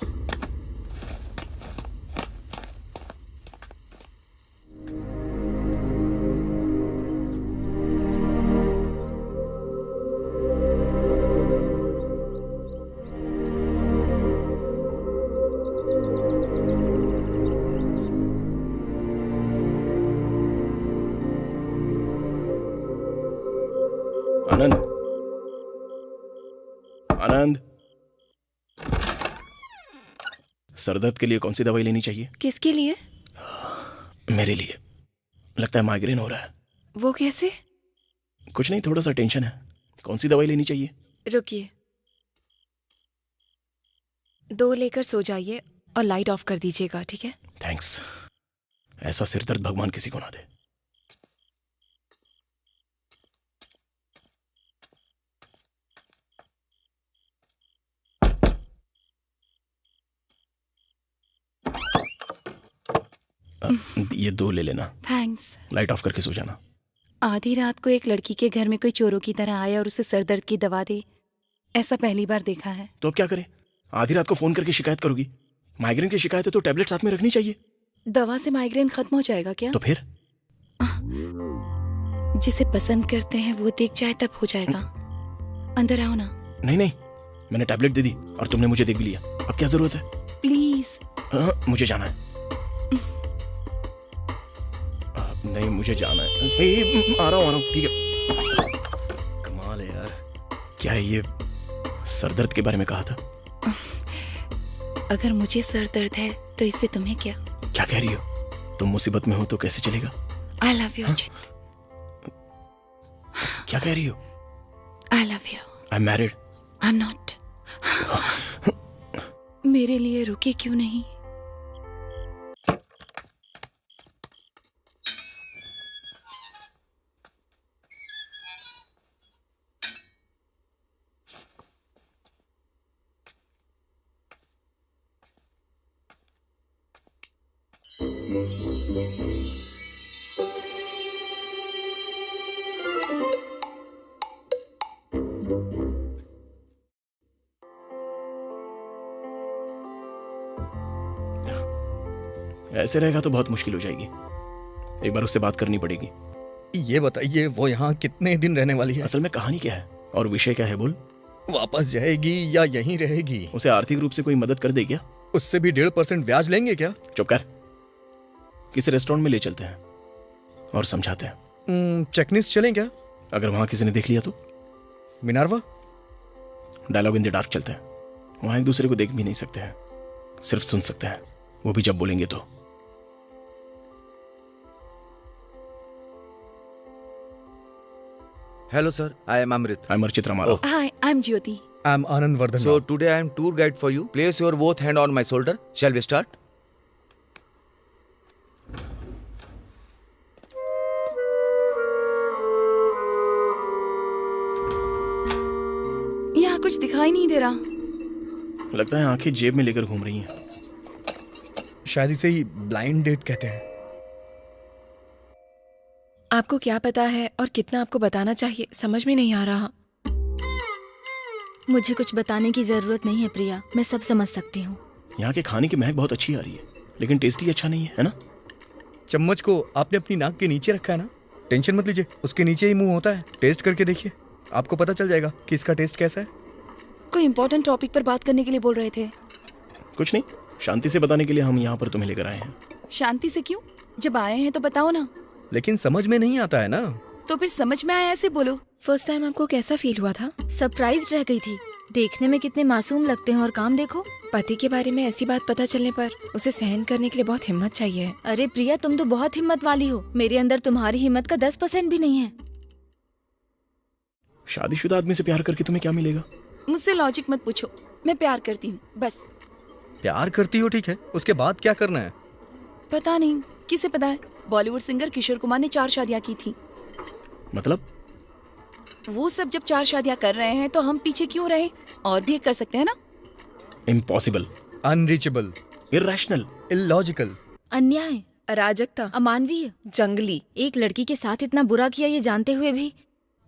आनंद, आनंद, सरदर्द के लिए कौन सी दवाई लेनी चाहिए? किसके लिए? मेरे लिए। लगता है माइग्रेन हो रहा है। वो कैसे? कुछ नहीं, थोड़ा सा टेंशन है। कौन सी दवाई लेनी चाहिए? रुकिए, 2 लेकर सो जाइए और लाइट ऑफ कर दीजिएगा, ठीक है? थैंक्स। ऐसा सिर दर्द भगवान किसी को ना दे। ये 2 ले लेना। थैंक्स। लाइट ऑफ करके सो जाना। आधी रात को एक लड़की के घर में कोई चोरों की तरह आए और उसे सर दर्द की दवा दे, ऐसा पहली बार देखा है। तो अब क्या करें? आधी रात को फोन करके शिकायत करोगी? माइग्रेन की शिकायत है तो टैबलेट साथ में रखनी चाहिए। दवा से माइग्रेन खत्म हो जाएगा क्या? तो फिर जिसे पसंद करते हैं वो देख जाए तब हो जाएगा। अंदर आओ ना। नहीं नहीं, मैंने टैबलेट दे दी और तुमने मुझे देख भी लिया। अब क्या जरूरत है? प्लीज। मुझे जाना है। नहीं, मुझे जाना है। आ रहा हूँ ठीक है। कमाल है यार। क्या है ये? सर दर्द के बारे में कहा था। अगर मुझे सर दर्द है तो इससे तुम्हें क्या? क्या कह रही हो? तुम मुसीबत में हो तो कैसे चलेगा? आई लव यू अर्जित। क्या कह रही हो? I love you. I am married. I am not. मेरे लिए रुके क्यों नहीं? ऐसे रहेगा तो बहुत मुश्किल हो जाएगी। एक बार उससे बात करनी पड़ेगी। ये बताइए वो यहाँ कितने दिन रहने वाली है? असल में कहानी क्या है और विषय क्या है? बोल। वापस जाएगी या यहीं रहेगी? उसे आर्थिक रूप से कोई मदद कर दे क्या? उससे भी 1.5% ब्याज लेंगे क्या? चुप कर। किसी रेस्टोरेंट में ले चलते हैं और समझाते हैं। चेकनिस चलें क्या? अगर वहां किसी ने देख लिया तो? मिनार्वा? डायलॉग इन द डार्क चलते हैं। वहां एक दूसरे को देख भी नहीं सकते हैं, सिर्फ सुन सकते हैं, वो भी जब बोलेंगे तो। Hello sir, I am Amrit. I am Archit Ramarao. Hi, I am Jyoti. I am Anand Vardhan. So today I am tour guide for you. Place your both hand on my shoulder. Shall we start? यहाँ कुछ दिखाई नहीं दे रहा। लगता है आंखें जेब में लेकर घूम रही हैं। शायद इसे ही ब्लाइंड डेट कहते हैं। आपको क्या पता है और कितना आपको बताना चाहिए, समझ में नहीं आ रहा। मुझे कुछ बताने की जरूरत नहीं है प्रिया, मैं सब समझ सकती हूँ। यहाँ के खाने की महक बहुत अच्छी आ रही है, लेकिन टेस्ट ही अच्छा नहीं है ना? चम्मच को आपने अपनी नाक के नीचे रखा है ना? टेंशन मत लीजिए, उसके नीचे ही मुंह होता है। टेस्ट करके देखिए, आपको पता चल जाएगा कि इसका टेस्ट कैसा है। कोई इंपॉर्टेंट टॉपिक पर बात करने के लिए बोल रहे थे। कुछ नहीं, शांति से बताने के लिए हम यहाँ पर तुम्हें लेकर आए हैं। शांति से क्यों? जब आए हैं तो बताओ ना। लेकिन समझ में नहीं आता है ना। तो फिर समझ में आया ऐसे बोलो। फर्स्ट टाइम आपको कैसा फील हुआ था? सरप्राइज रह गई थी। देखने में कितने मासूम लगते हैं और काम देखो। पति के बारे में ऐसी बात पता चलने पर उसे सहन करने के लिए बहुत हिम्मत चाहिए। अरे प्रिया, तुम तो बहुत हिम्मत वाली हो। मेरे अंदर तुम्हारी हिम्मत का 10% भी नहीं है। शादीशुदा आदमी से प्यार करके तुम्हें क्या मिलेगा? मुझसे लॉजिक मत पूछो, मैं प्यार करती हूँ बस। प्यार करती हो ठीक है, उसके बाद क्या करना है? पता नहीं, किसे पता है। बॉलीवुड सिंगर किशोर कुमार ने 4 शादियां की थी। मतलब? वो सब जब 4 शादियां कर रहे हैं तो हम पीछे क्यों रहे? और भी एक कर सकते हैं ना। इम्पॉसिबल, अनरीचेबल, इरैशनल, इलॉजिकल, अन्याय, अराजकता, अमानवीय, जंगली। एक लड़की के साथ इतना बुरा किया ये जानते हुए भी।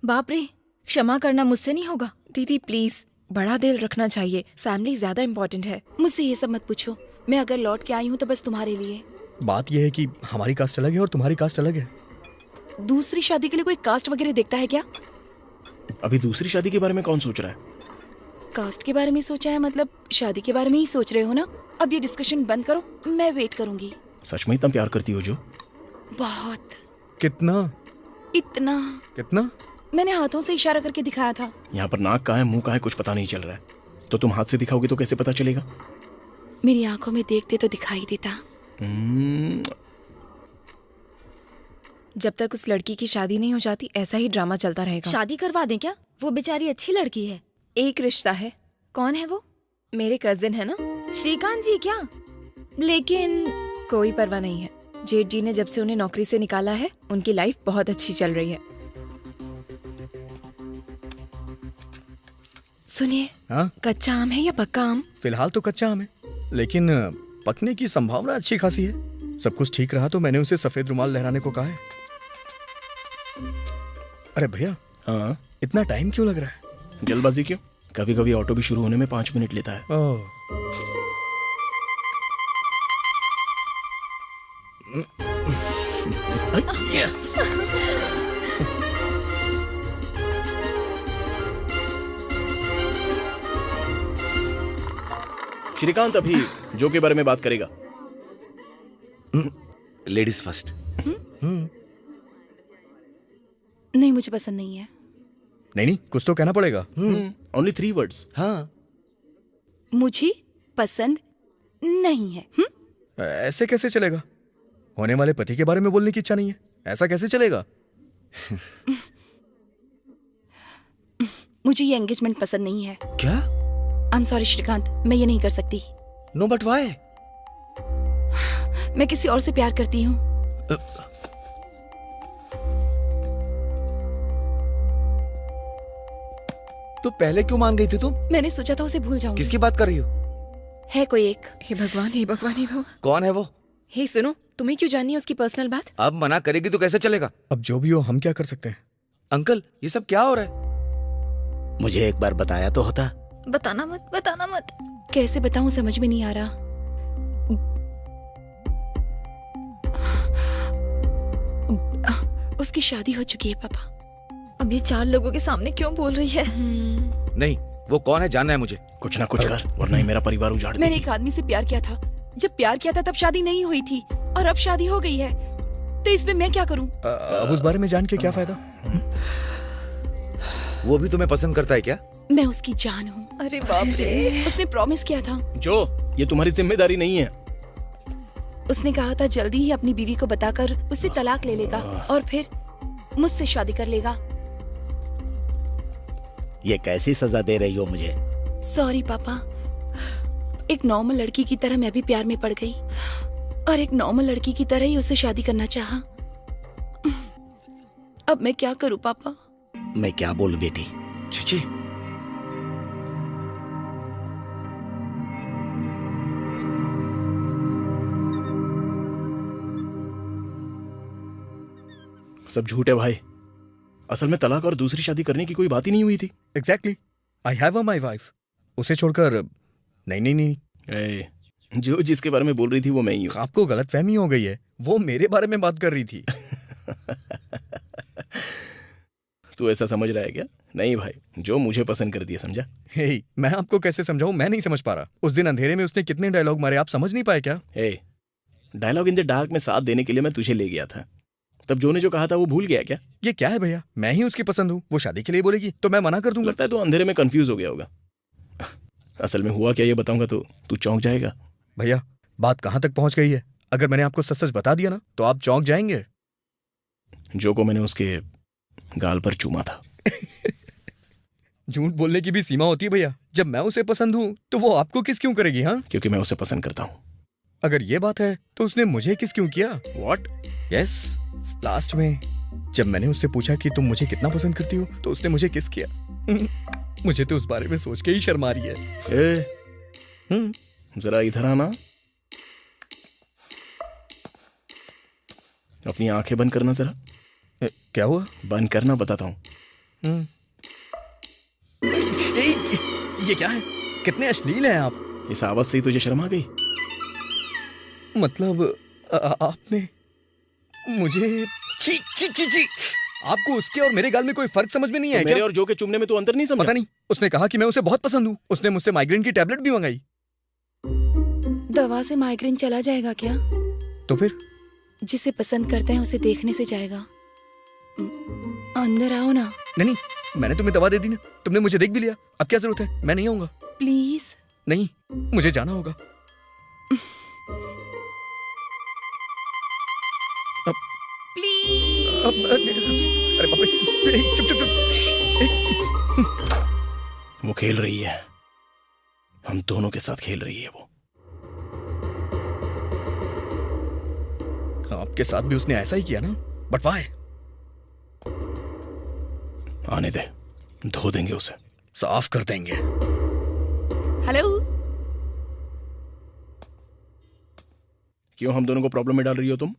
बाप रे, क्षमा करना मुझसे नहीं होगा। दीदी प्लीज, बड़ा दिल रखना चाहिए, फैमिली ज्यादा इम्पोर्टेंट है। मुझसे ये सब मत पूछो। मैं अगर लौट के आई हूँ तो बस तुम्हारे लिए। बात यह है कि हमारी कास्ट अलग है और तुम्हारी कास्ट अलग है। दूसरी शादी के लिए कोई कास्ट वगैरह देखता है क्या? अभी दूसरी शादी के बारे में कौन सोच रहा है? कास्ट के बारे में सोचा है मतलब शादी के बारे में ही सोच रहे हो ना? अब ये डिस्कशन बंद करो, मैं वेट करूंगी। सच में इतना प्यार करती हो जो? बहुत। कितना? इतना। कितना? मैंने हाथों से इशारा करके दिखाया था। यहाँ पर नाक कहाँ है, मुंह कहाँ है, कुछ पता नहीं चल रहा है। तो तुम हाथ से दिखाओगे तो कैसे पता चलेगा? मेरी आंखों में देखते तो दिखाई देता। जब तक उस लड़की की शादी नहीं हो जाती ऐसा ही ड्रामा चलता रहेगा। शादी करवा दें क्या? वो बेचारी अच्छी लड़की है। एक रिश्ता है, कौन है वो? मेरे कजिन है ना। श्रीकांत जी क्या? लेकिन कोई परवाह नहीं है। जेठ जी ने जब से उन्हें नौकरी से निकाला है उनकी लाइफ बहुत अच्छी चल रही है। सुनिए, हाँ, कच्चा आम है या पक्का आम? फिलहाल तो कच्चा आम है, लेकिन पकने की संभावना अच्छी खासी है। सब कुछ ठीक रहा तो मैंने उसे सफेद रुमाल लहराने को कहा है। अरे भैया, हाँ, इतना टाइम क्यों लग रहा है? जल्दबाजी क्यों? कभी कभी ऑटो भी शुरू होने में 5 मिनट लेता है। ओह, यस। श्रीकांत अभी जो के बारे में बात करेगा। Ladies first. नहीं, मुझे पसंद नहीं है। नहीं, कुछ तो कहना पड़ेगा। Only 3 words. हाँ, मुझे पसंद नहीं है। ऐसे कैसे चलेगा? होने वाले पति के बारे में बोलने की इच्छा नहीं है, ऐसा कैसे चलेगा? मुझे ये एंगेजमेंट पसंद नहीं है। क्या? आई एम सॉरी श्रीकांत, मैं ये नहीं कर सकती। No but why? मैं किसी और से प्यार करती हूँ। तो पहले क्यों मान गई थी तुम? मैंने सोचा था उसे भूल जाऊंगी। किसकी बात कर रही हो? है कोई एक। हे भगवान, हे भगवान, हे भगवान। कौन है वो? हे सुनो, तुम्हें क्यों जाननी है उसकी पर्सनल बात? अब मना करेगी तो कैसे चलेगा? अब जो भी हो, हम क्या कर सकते हैं? अंकल, ये सब क्या हो रहा है? मुझे एक बार बताया तो होता। बताना मत, बताना मत। कैसे बताऊं, समझ में नहीं आ रहा। उसकी शादी हो चुकी है पापा। अब ये 4 लोगों के सामने क्यों बोल रही है? नहीं, वो कौन है जानना है मुझे। कुछ ना कुछ कर, वरना ही मेरा परिवार उजाड़ मैंने देगी। एक आदमी से प्यार किया था। जब प्यार किया था तब शादी नहीं हुई थी, और अब शादी हो गई है, तो इसमें मैं क्या करूं? अब उस बारे में जान के क्या फायदा? वो भी तुम्हें पसंद करता है क्या? मैं उसकी जान हूँ। अरे बाप रे। उसने प्रॉमिस किया था। जो, ये तुम्हारी जिम्मेदारी नहीं है। उसने कहा था जल्दी ही अपनी बीवी को बताकर उससे तलाक ले लेगा और फिर मुझसे शादी कर लेगा। ये कैसी सजा दे रही हो मुझे? सॉरी पापा। एक नॉर्मल लड़की की तरह मैं भी प्यार में पड़ गई, और एक नॉर्मल लड़की की तरह ही उससे शादी करना चाहा। अब मैं क्या करूं पापा? मैं क्या बोलूं बेटी? चीची, सब झूठ है भाई। असल में तलाक और दूसरी शादी करने की कोई बात ही नहीं हुई थी। Exactly, I have a my wife. उसे छोड़कर नहीं, ए, जो जिसके बारे में बोल रही थी वो मैं ही हूँ। आपको गलतफहमी हो गई है। वो मेरे बारे में बात कर रही थी। तू ऐसा समझ रहा है क्या? नहीं भाई, जो मुझे पसंद कर दिया, समझा? हे, मैं आपको कैसे समझाऊं? मैं नहीं समझ पा रहा। उस दिन अंधेरे में उसने कितने डायलॉग मारे, आप समझ नहीं पाए क्या? ए, डायलॉग इन द डार्क में साथ देने के लिए मैं तुझे ले गया था। तब जो ने जो कहा था वो भूल गया क्या? ये क्या है भैया? मैं ही उसकी पसंद हूँ। वो शादी के लिए बोलेगी तो मैं मना कर दूंगा। लगता है तू अंधेरे में कंफ्यूज हो गया होगा। असल में हुआ क्या ये बताऊंगा तो तू चौंक जाएगा। भैया, बात कहाँ तक पहुंच गई है? अगर मैंने आपको सच सच बता दिया ना तो आप चौंक जाएंगे। जो को मैंने उसके गाल पर चूमा था। झूठ बोलने की भी सीमा होती है भैया। जब मैं उसे पसंद हूँ तो वो आपको किस क्यों करेगी? हाँ, क्योंकि मैं उसे पसंद करता हूँ। अगर ये बात है तो उसने मुझे किस क्यों किया? व्हाट? यस, लास्ट में जब मैंने उससे पूछा कि तुम मुझे कितना पसंद करती हो तो उसने मुझे किस किया। मुझे तो उस बारे में सोच के ही शर्म आ रही है। ए, जरा इधर आना। अपनी आंखें बंद करना जरा। क्या हुआ? बंद करना, बताता हूँ। ये क्या है? कितने अश्लील हैं आप। इस आवाज से ही तुझे शर्म आ गई? मतलब आपने मुझे छी छी छी छी। आपको उसके और मेरे गाल में कोई फर्क समझ में नहीं है तो मेरे क्या? और जो के चुमने में तू अंतर नहीं समझा? पता नहीं, उसने कहा कि मैं उसे बहुत पसंद हूँ। उसने मुझसे माइग्रेन की टैबलेट भी मंगाई। दवा से माइग्रेन चला जाएगा क्या? तो फिर जिसे पसंद करते हैं उसे देखने से जाएगा। अंदर आओ ना। नहीं, मैंने तुम्हें दवा दे दी ना। तुमने मुझे देख भी लिया। अब क्या जरूरत है? मैं नहीं आऊंगा। प्लीज। नहीं, मुझे जाना होगा। प्लीज। अरे बाप रे, चुप चुप चुप। वो खेल रही है, हम दोनों के साथ खेल रही है वो। आपके साथ भी उसने ऐसा ही किया ना, बट वाई? आने दे, धो देंगे उसे। साफ कर देंगे। हेलो। क्यों हम दोनों को प्रॉब्लम में डाल रही हो तुम?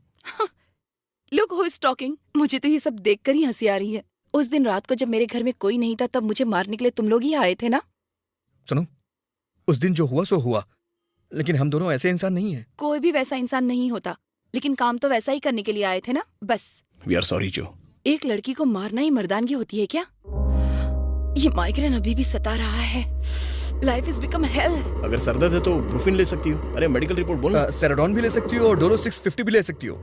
Look who is talking. मुझे तो ये सब देखकर ही हंसी आ रही है। उस दिन रात को जब मेरे घर में कोई नहीं था, तब मुझे मारने के लिए तुम लोग ही आए थे ना? सुनो, उस दिन जो हुआ सो हुआ, लेकिन हम दोनों ऐसे इंसान नहीं हैं। कोई भी वैसा इंसान नहीं होता, लेकिन काम तो वैसा ही करने के लिए आए थे ना, बस। वी आर सॉरी जो। एक लड़की को मारना ही मर्दानगी होती है क्या? ये माइग्रेन अभी भी सता रहा है। Life is become hello. अगर सर दर्द है तो ब्रूफिन ले सकती हो। अरे मेडिकल रिपोर्ट बोलना। सेराडॉन भी ले सकती हो और डोलो 650 भी ले सकती हो।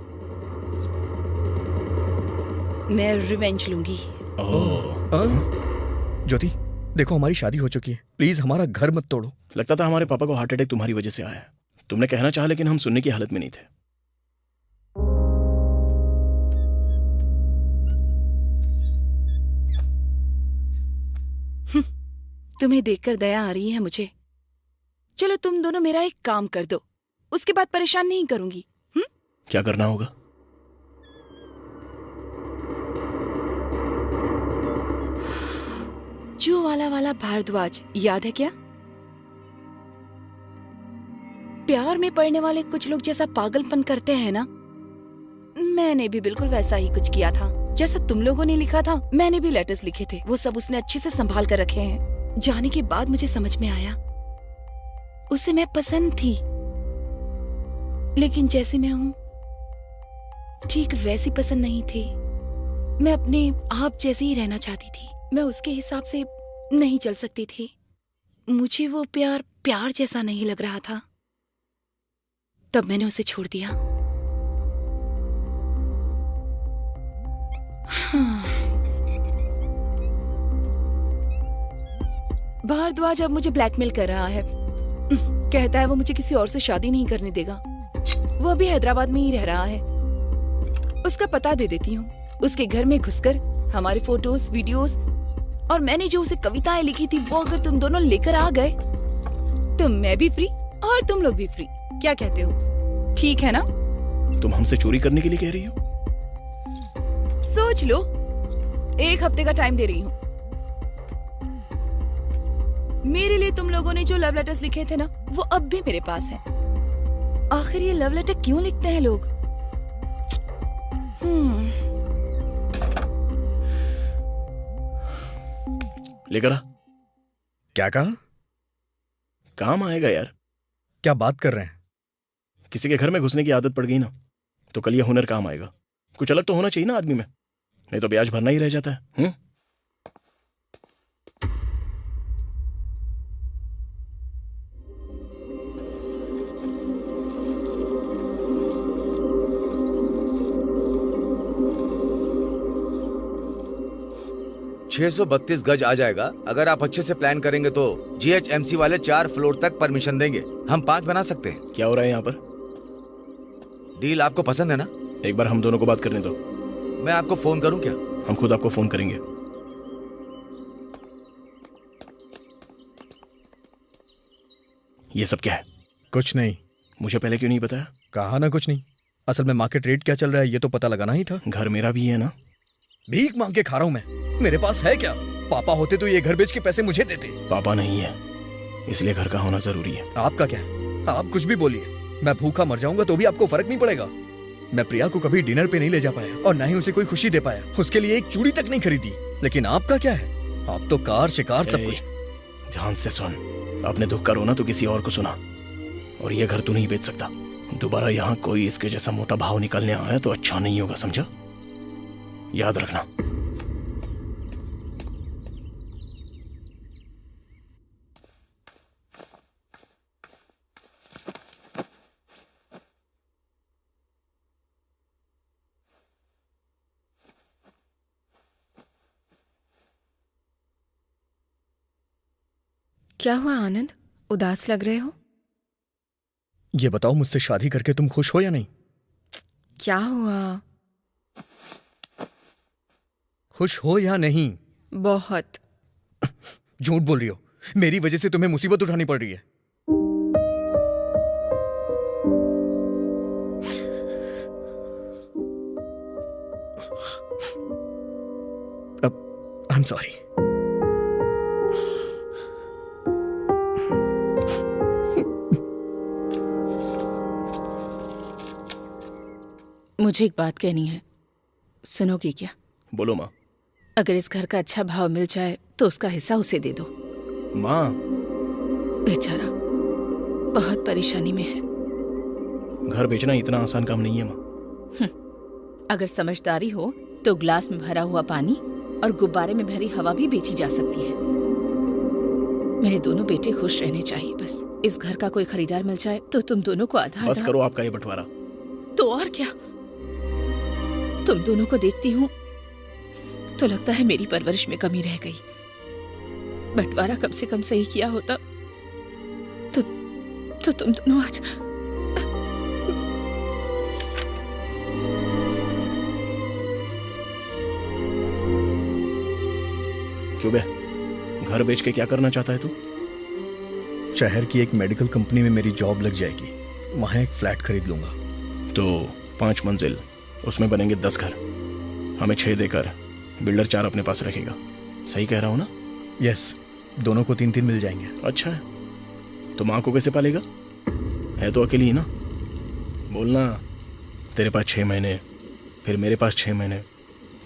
मैं रिवेंज लूंगी। ज्योति, देखो हमारी शादी हो चुकी है, प्लीज हमारा घर मत तोड़ो। लगता था हमारे पापा को हार्ट अटैक तुम्हारी वजह से आया है। तुमने कहना चाहा लेकिन हम सुनने की हालत में नहीं थे। तुम्हें देखकर दया आ रही है मुझे। चलो तुम दोनों मेरा एक काम कर दो, उसके बाद परेशान नहीं करूंगी। क्या करना होगा? जो वाला भारद्वाज याद है क्या? प्यार में पड़ने वाले कुछ लोग जैसा पागलपन करते हैं ना, मैंने भी बिल्कुल वैसा ही कुछ किया था। जैसा तुम लोगों ने लिखा था, मैंने भी लेटर्स लिखे थे। वो सब उसने अच्छे से संभाल कर रखे हैं। जाने के बाद मुझे समझ में आया, उसे मैं पसंद थी, लेकिन जैसी मैं हूं ठीक वैसी पसंद नहीं थी। मैं अपने आप जैसी ही रहना चाहती थी। मैं उसके हिसाब से नहीं चल सकती थी। मुझे वो प्यार जैसा नहीं लग रहा था। तब मैंने उसे छोड़ दिया। भारद्वाज अब मुझे ब्लैकमेल कर रहा है। कहता है वो मुझे किसी और से शादी नहीं करने देगा। वो अभी हैदराबाद में ही रह रहा है। उसका पता दे देती हूँ। उसके घर में घुसकर हमारे फोटोज, वीडियोस और मैंने जो उसे कविताएं लिखी थी, वो अगर तुम दोनों लेकर आ गए तो मैं भी फ्री और तुम लोग भी फ्री। क्या कहते हो? ठीक है ना? तुम हमसे चोरी करने के लिए कह रही हो? सोच लो, 1 हफ्ते का टाइम दे रही हूँ। मेरे लिए तुम लोगों ने जो लव लेटर्स लिखे थे ना, वो अब भी मेरे पास है। आखिर ये लव लेटर क्यों लिखते हैं लोग? लेकर आ। क्या कहा? काम आएगा यार। क्या बात कर रहे हैं? किसी के घर में घुसने की आदत पड़ गई ना, तो कल ये हुनर काम आएगा। कुछ अलग तो होना चाहिए ना आदमी में, नहीं तो ब्याज भरना ही रह जाता है। $632 गज आ जाएगा। अगर आप अच्छे से प्लान करेंगे तो GHMC वाले 4 फ्लोर तक परमिशन देंगे। हम 5 बना सकते हैं। क्या हो रहा है यहाँ पर? डील आपको पसंद है ना? एक बार हम दोनों को बात करने दो। मैं आपको फोन करूं क्या? हम खुद आपको फोन करेंगे। ये सब क्या है? कुछ नहीं। मुझे पहले क्यों नहीं बताया? कहा ना कुछ नहीं। असल में मार्केट रेट क्या चल रहा है ये तो पता लगाना ही था। घर मेरा भी है ना। भीख मांग के खा रहा हूं मैं। मेरे पास है क्या? पापा होते तो ये घर बेच के पैसे मुझे देते। पापा नहीं है, इसलिए घर का होना जरूरी है। आपका क्या है? आप कुछ भी बोलिए, मैं भूखा मर जाऊंगा तो भी आपको फर्क नहीं पड़ेगा। मैं प्रिया को कभी डिनर पे नहीं ले जा पाया और ना ही उसे कोई खुशी दे पाया। उसके लिए एक चूड़ी तक नहीं खरीदी। लेकिन आपका क्या है? आप तो कार शिकार सब कुछ। ध्यान से सुन, अपने दुख का रोना तो किसी और को सुना। और ये घर तू नहीं बेच सकता। दोबारा यहाँ कोई इसके जैसा मोटा भाव निकलने आया तो अच्छा नहीं होगा, समझा? याद रखना। क्या हुआ आनंद? उदास लग रहे हो? ये बताओ, मुझसे शादी करके तुम खुश हो या नहीं? क्या हुआ? खुश हो या नहीं? बहुत। झूठ बोल रही हो। मेरी वजह से तुम्हें मुसीबत उठानी पड़ रही है। अब आई एम सॉरी। मुझे एक बात कहनी है, सुनोगी क्या? बोलो माँ। अगर इस घर का अच्छा भाव मिल जाए तो उसका हिस्सा उसे दे दो। माँ, बेचारा बहुत परेशानी में है। घर बेचना इतना आसान काम नहीं है माँ। अगर समझदारी हो तो ग्लास में भरा हुआ पानी और गुब्बारे में भरी हवा भी बेची जा सकती है। मेरे दोनों बेटे खुश रहने चाहिए। बस इस घर का कोई खरीदार मिल जाए तो तुम दोनों को आधा बस आधा। करो आपका ये बंटवारा। तो और क्या, तुम दोनों को देखती हूँ तो लगता है मेरी परवरिश में कमी रह गई। बंटवारा कम से कम सही किया होता तो तुम दोनों आज। क्यों बे, घर बेच के क्या करना चाहता है तू? शहर की एक मेडिकल कंपनी में मेरी जॉब लग जाएगी, वहां एक फ्लैट खरीद लूंगा। तो 5 मंजिल, उसमें बनेंगे 10 घर, हमें 6 देकर बिल्डर 4 अपने पास रखेगा। सही कह रहा हूँ ना? यस, दोनों को 3-3 मिल जाएंगे। अच्छा है। तो माँ को कैसे पालेगा? है तो अकेली ही ना। बोलना, तेरे पास 6 महीने, फिर मेरे पास 6 महीने,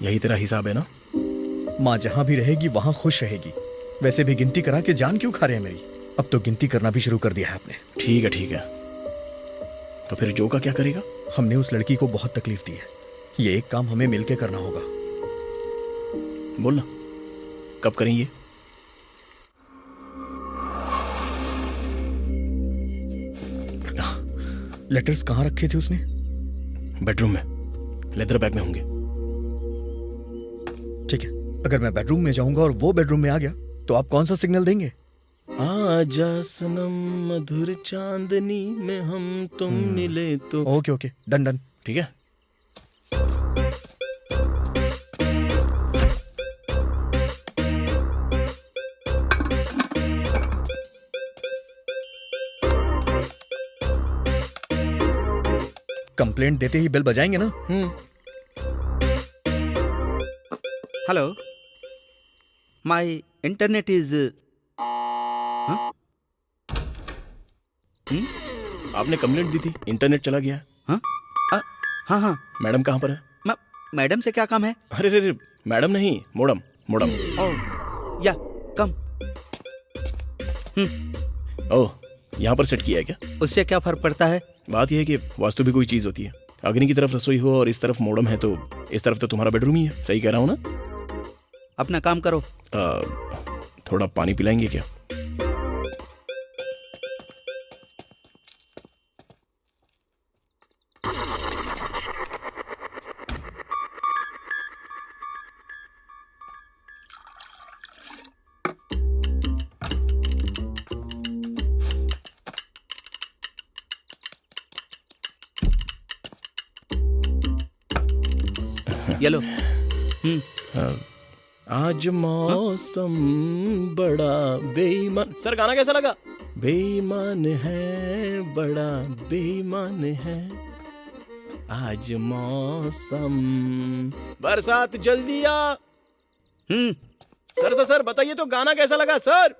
यही तेरा हिसाब है ना? माँ जहां भी रहेगी वहां खुश रहेगी। वैसे भी गिनती करा के जान क्यों खा रहे हैं मेरी? अब तो गिनती करना भी शुरू कर दिया है आपने। ठीक है ठीक है। तो फिर जो का क्या करेगा? हमने उस लड़की को बहुत तकलीफ दी है, ये एक काम हमें मिलके करना होगा। बोलना, कब करेंगे? लेटर्स कहाँ रखे थे उसने? बेडरूम में, लेदर बैग में होंगे। ठीक है, अगर मैं बेडरूम में जाऊंगा और वो बेडरूम में आ गया तो आप कौन सा सिग्नल देंगे? आजा सनम मधुर चांदनी में हम तुम मिले तो। Okay okay, done done. ठीक है। कंप्लेंट देते ही बेल बजाएंगे ना? Hello, my internet is. आपने कंप्लेंट दी थी, इंटरनेट चला गया। हाँ हाँ हाँ। मैडम कहाँ पर है? मैडम से क्या काम है? अरे रे रे, मैडम नहीं, मोडम मोडम। ओह या कम। ओह, यहाँ पर सेट किया है क्या? उससे क्या फर्क पड़ता है? बात यह है कि वास्तु भी कोई चीज होती है। अग्नि की तरफ रसोई हो और इस तरफ मोडम है, तो इस तरफ तो तुम्हारा बेडरूम ही है। सही कह रहा हूँ ना? अपना काम करो। थोड़ा पानी पिलाएंगे क्या? ये लो। आज मौसम बड़ा बेईमान। सर गाना कैसा लगा? बेईमान है, बड़ा बेईमान है, आज मौसम। बरसात जल्दी आ। सर बताइए तो गाना कैसा लगा सर?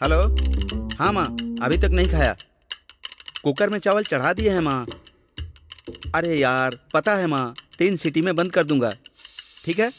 हेलो। हाँ माँ, अभी तक नहीं खाया। कुकर में चावल चढ़ा दिए हैं माँ। अरे यार, पता है माँ, 3 सीटी में बंद कर दूंगा। ठीक है?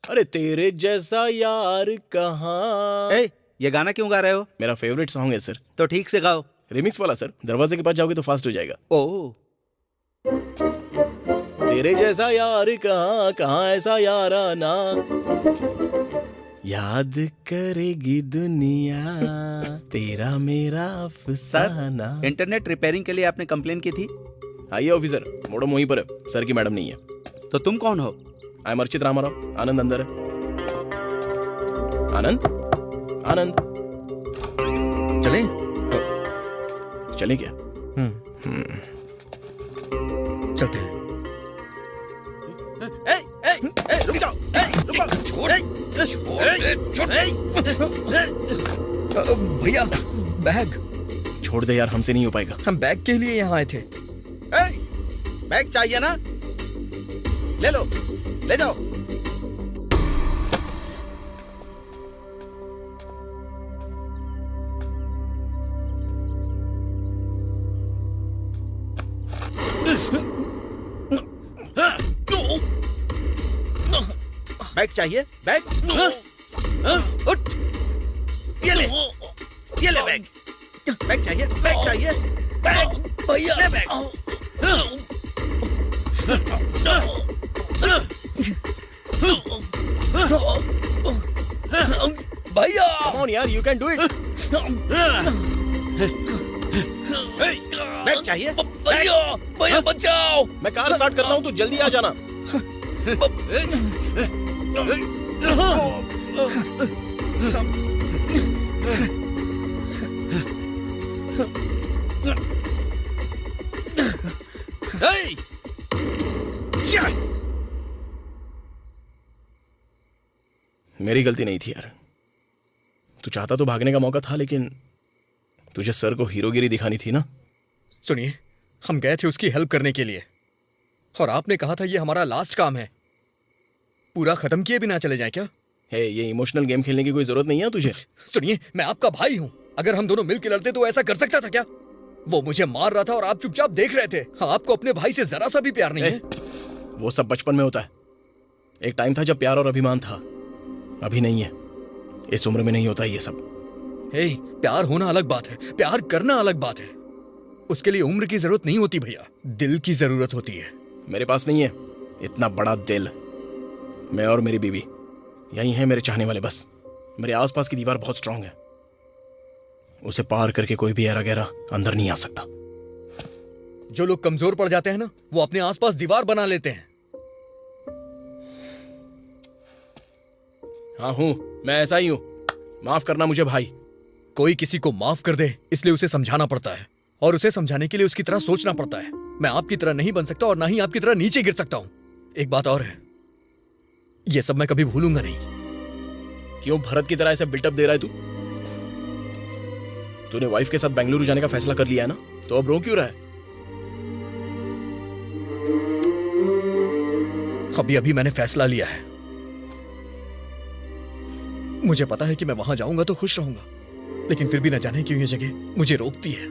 अरे तेरे जैसा यार कहाँ। ए, ये गाना क्यों गा रहे हो? मेरा फेवरेट सॉन्ग है सर। तो ठीक से गाओ। रिमिक्स वाला सर, दरवाजे के पास जाओगे तो फास्ट हो जाएगा। ओ, तेरे जैसा यार कहाँ, कहाँ ऐसा याराना, याद करेगी दुनिया तेरा मेरा अफसाना। इंटरनेट रिपेयरिंग के लिए आपने कंप्लेन की थी। आइए ऑफिसर, मोड़ो वहीं पर है, सर की मैडम नहीं है। तो तुम कौन हो? I am Archit Ramarao. आनंद अंदर है। आनंद, आनंद चले? चले क्या? चलते हैं। रुक जाओ, भैया बैग। छोड़ दे यार, हमसे नहीं हो पाएगा। हम बैग के लिए यहाँ आए थे। बैग चाहिए ना? ले लो, ले जाओ। बैग चाहिए? बैग उठ, ये ले बैग। बैग चाहिए? बैग चाहिए? बैग भैया, ले बैग। भैया Come on यार, you can do it। Bag चाहिए? भैया भैया बचाओ। मैं कार स्टार्ट करता हूँ, तो जल्दी आ जाना। मेरी गलती नहीं थी यार। तू चाहता तो भागने का मौका था, लेकिन तुझे सर को हीरोगिरी दिखानी थी ना। सुनिए, हम गए थे उसकी हेल्प करने के लिए, और आपने कहा था ये हमारा लास्ट काम है। पूरा खत्म किए बिना चले जाए क्या? हे, ये इमोशनल गेम खेलने की कोई जरूरत नहीं है तुझे। सुनिए, मैं आपका भाई हूं। अगर हम दोनों मिलकर लड़ते तो ऐसा कर सकता था क्या? वो मुझे मार रहा था और आप चुपचाप देख रहे थे। आपको अपने भाई से जरा सा भी प्यार नहीं है? वो सब बचपन में होता है। एक टाइम था जब प्यार और अभिमान था, अभी नहीं है। इस उम्र में नहीं होता ये सब। प्यार होना अलग बात है, प्यार करना अलग बात है। उसके लिए उम्र की जरूरत नहीं होती भैया, दिल की जरूरत होती है। मेरे पास नहीं है इतना बड़ा दिल। मैं और मेरी बीवी यही है मेरे चाहने वाले। बस मेरे आसपास की दीवार बहुत स्ट्रांग है, उसे पार करके कोई भी ऐरा गैरा अंदर नहीं आ सकता। जो लोग कमजोर पड़ जाते हैं ना, वो अपने आसपास दीवार बना लेते हैं। हाँ हूं, मैं ऐसा ही हूं। माफ करना मुझे भाई। कोई किसी को माफ कर दे, इसलिए उसे समझाना पड़ता है, और उसे समझाने के लिए उसकी तरह सोचना पड़ता है। मैं आपकी तरह नहीं बन सकता, और ना ही आपकी तरह नीचे गिर सकता हूं। एक बात और है, यह सब मैं कभी भूलूंगा नहीं। क्यों भरत की तरह ऐसे बिल्टअप दे रहा है तू? तूने वाइफ के साथ बेंगलुरु जाने का फैसला कर लिया है ना, तो अब रो क्यों रहा है? अभी अभी मैंने फैसला लिया है। मुझे पता है कि मैं वहां जाऊंगा तो खुश रहूंगा, लेकिन फिर भी न जाने क्यों ये जगह मुझे रोकती है।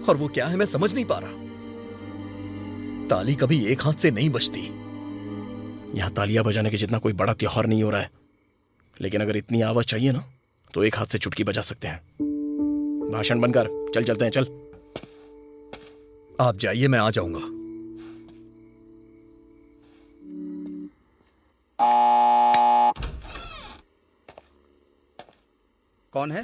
और वो क्या है मैं समझ नहीं पा रहा। ताली कभी एक हाथ से नहीं बजती। यहां तालियां बजाने के जितना कोई बड़ा त्योहार नहीं हो रहा है, लेकिन अगर इतनी आवाज चाहिए ना, तो एक हाथ से चुटकी बजा सकते हैं। भाषण बनकर चल चलते हैं, चल। आप जाइए, मैं आ जाऊंगा। कौन है?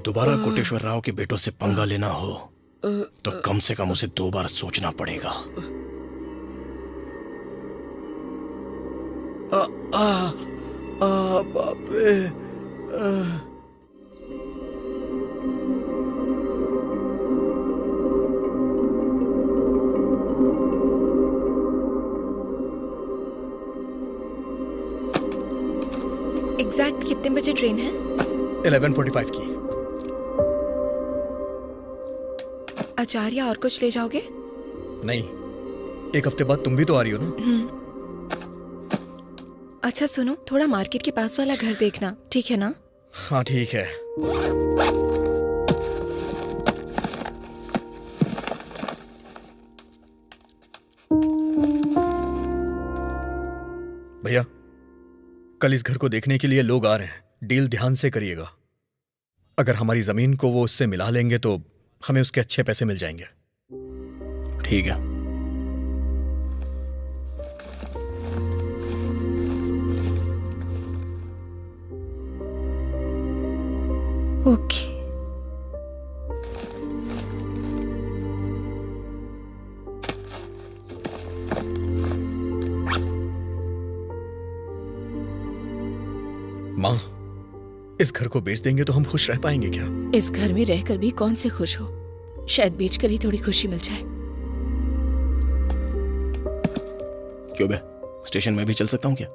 दोबारा कोटेश्वर राव के बेटों से पंगा लेना हो तो कम से कम उसे 2 बार सोचना पड़ेगा। बाप रे। एग्जैक्ट कितने बजे ट्रेन है? 11:45 की। अचार या और कुछ ले जाओगे? नहीं, 1 हफ्ते बाद तुम भी तो आ रही हो ना। अच्छा सुनो, थोड़ा मार्केट के पास वाला घर देखना, ठीक है ना? हाँ ठीक है। भैया, कल इस घर को देखने के लिए लोग आ रहे हैं। डील ध्यान से करिएगा। अगर हमारी जमीन को वो उससे मिला लेंगे तो हमें उसके अच्छे पैसे मिल जाएंगे। ठीक है। ओके। माँ, इस घर को बेच देंगे तो हम खुश रह पाएंगे क्या? इस घर में रहकर भी कौन से खुश हो? शायद बेचकर ही थोड़ी खुशी मिल जाए। क्यों बे, स्टेशन में भी चल सकता हूँ क्या?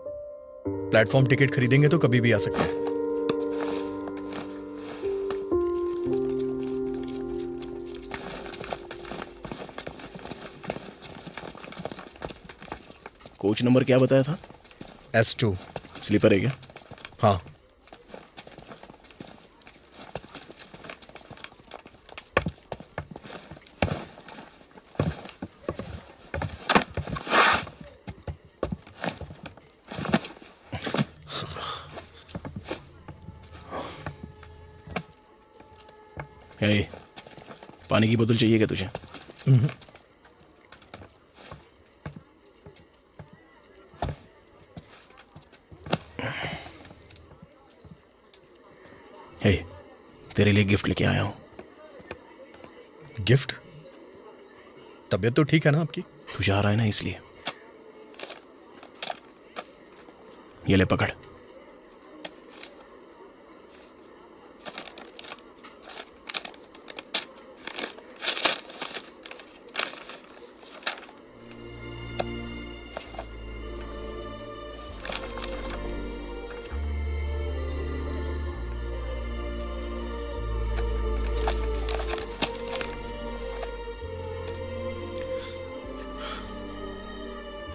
प्लेटफॉर्म टिकट खरीदेंगे तो कभी भी आ सकते हैं। कोच नंबर क्या बताया था? S2। स्लीपर है क्या? हाँ। हे, पानी की बोतल चाहिए क्या तुझे? हे, तेरे लिए गिफ्ट लेके आया हूं। गिफ्ट? तबीयत तो ठीक है ना आपकी? तू जा रहा है ना, इसलिए। ये ले पकड़।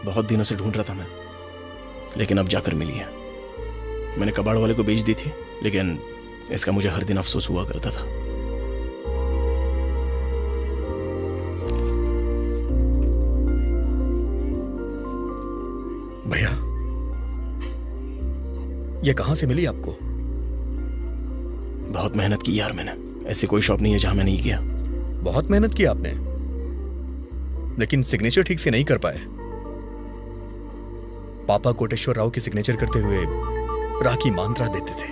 बहुत दिनों से ढूंढ रहा था मैं, लेकिन अब जाकर मिली है। मैंने कबाड़ वाले को बेच दी थी, लेकिन इसका मुझे हर दिन अफसोस हुआ करता था। भैया, ये कहां से मिली आपको? बहुत मेहनत की यार मैंने। ऐसी कोई शॉप नहीं है जहां मैं नहीं किया। बहुत मेहनत की आपने, लेकिन सिग्नेचर ठीक से नहीं कर पाए। पापा कोटेश्वर राव की सिग्नेचर करते हुए राखी मंत्रा देते थे।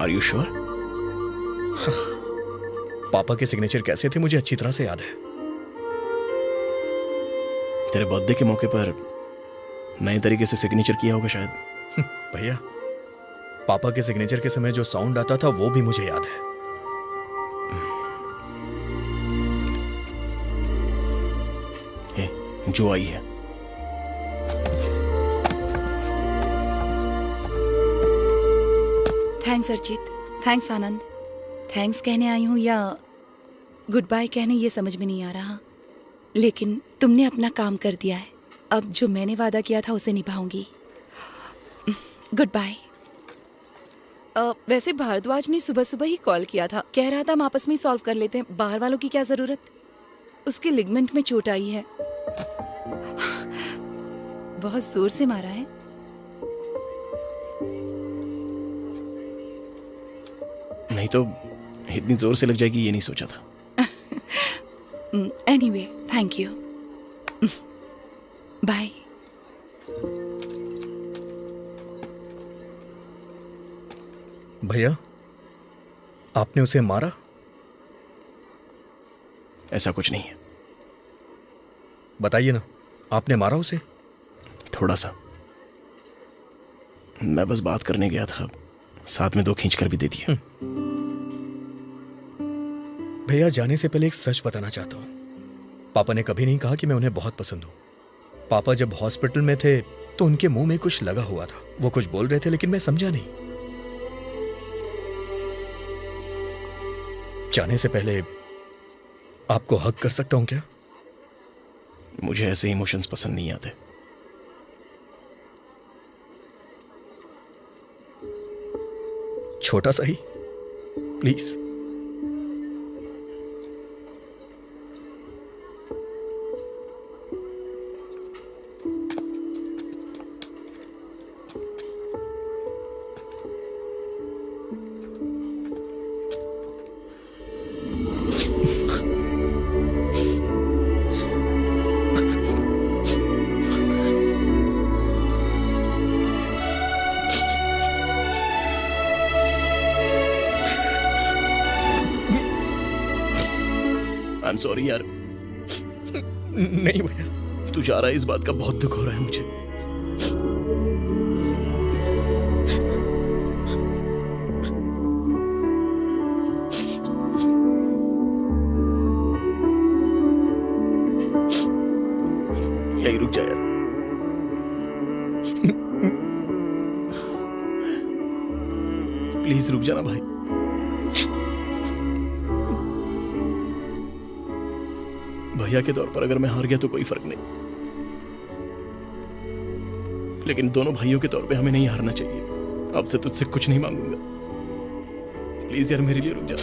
Are you sure? पापा के सिग्नेचर कैसे थे मुझे अच्छी तरह से याद है। तेरे बर्थडे के मौके पर नए तरीके से सिग्नेचर किया होगा शायद। भैया, पापा के सिग्नेचर के समय जो साउंड आता था वो भी मुझे याद है। जो आई है। थैंक्स अर्चित, थैंक्स आनंद। थैंक्स कहने आई हूँ या गुड बाय कहने, ये समझ में नहीं आ रहा। लेकिन तुमने अपना काम कर दिया है। अब जो मैंने वादा किया था उसे निभाऊंगी। Good bye. वैसे भारद्वाज ने सुबह सुबह ही कॉल किया था, कह रहा था हम आपस में ही सॉल्व कर लेते हैं, बाहर वालों की क्या जरूरत। उसके लिगमेंट में चोट आई है, बहुत जोर से मारा है। नहीं तो इतनी जोर से लग जाएगी ये नहीं सोचा था। Anyway, thank you. बाय। भैया, आपने उसे मारा? ऐसा कुछ नहीं है। बताइए ना, आपने मारा उसे? थोड़ा सा। मैं बस बात करने गया था, साथ में 2 खींच कर भी दे दिया। भैया, जाने से पहले एक सच बताना चाहता हूं। पापा ने कभी नहीं कहा कि मैं उन्हें बहुत पसंद हूं। पापा जब हॉस्पिटल में थे तो उनके मुंह में कुछ लगा हुआ था। वो कुछ बोल रहे थे लेकिन मैं समझा नहीं। जाने से पहले आपको हक कर सकता हूं क्या? मुझे ऐसे इमोशंस पसंद नहीं आते। छोटा सा ही, प्लीज। आई एम सॉरी यार। नहीं भैया। तू जा रहा है, इस बात का बहुत दुख हो रहा है मुझे। यही रुक जा यार। प्लीज रुक जाना भाई। भैया के तौर पर अगर मैं हार गया तो कोई फर्क नहीं, लेकिन दोनों भाइयों के तौर पे हमें नहीं हारना चाहिए। अब से तुझसे कुछ नहीं मांगूंगा। प्लीज यार, मेरे लिए रुक जा।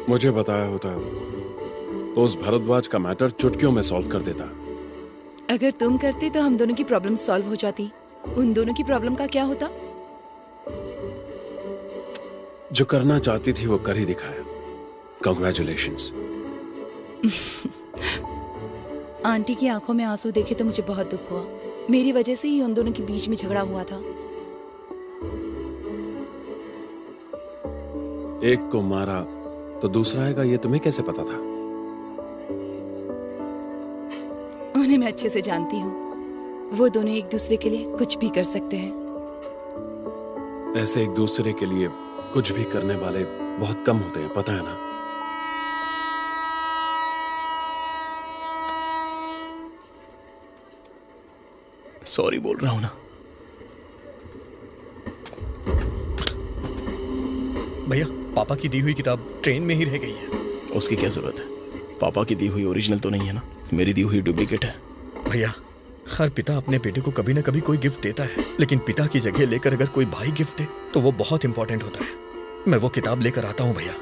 मुझे बताया होता तो उस भरद्वाज का मैटर चुटकियों में सॉल्व कर देता। अगर तुम करते तो हम दोनों की प्रॉब्लम सॉल्व हो जाती। उन दोनों की प्रॉब्लम का क्या होता? जो करना चाहती थी वो कर ही दिखाया। Congratulations। आंटी की आंखों में आंसू देखे तो मुझे बहुत दुख हुआ। मेरी वजह से ही उन दोनों के बीच में झगड़ा हुआ था। एक को मारा तो दूसरा आएगा, ये तुम्हें कैसे पता था? उन्हें मैं अच्छे से जानती हूँ। वो दोनों एक दूसरे के लिए कुछ भी कर सकते हैं। ऐसे एक दूसरे के लिए कुछ भी करने वाले बहुत कम होते हैं, पता है ना? सॉरी बोल रहा हूं ना। भैया, पापा की दी हुई किताब ट्रेन में ही रह गई है। उसकी क्या जरूरत है? पापा की दी हुई ओरिजिनल तो नहीं है ना, मेरी दी हुई डुप्लीकेट है। भैया, हर पिता अपने बेटे को कभी ना कभी कोई गिफ्ट देता है, लेकिन पिता की जगह लेकर अगर कोई भाई गिफ्ट दे तो वो बहुत इंपॉर्टेंट होता है। मैं वो किताब लेकर आता हूँ भैया।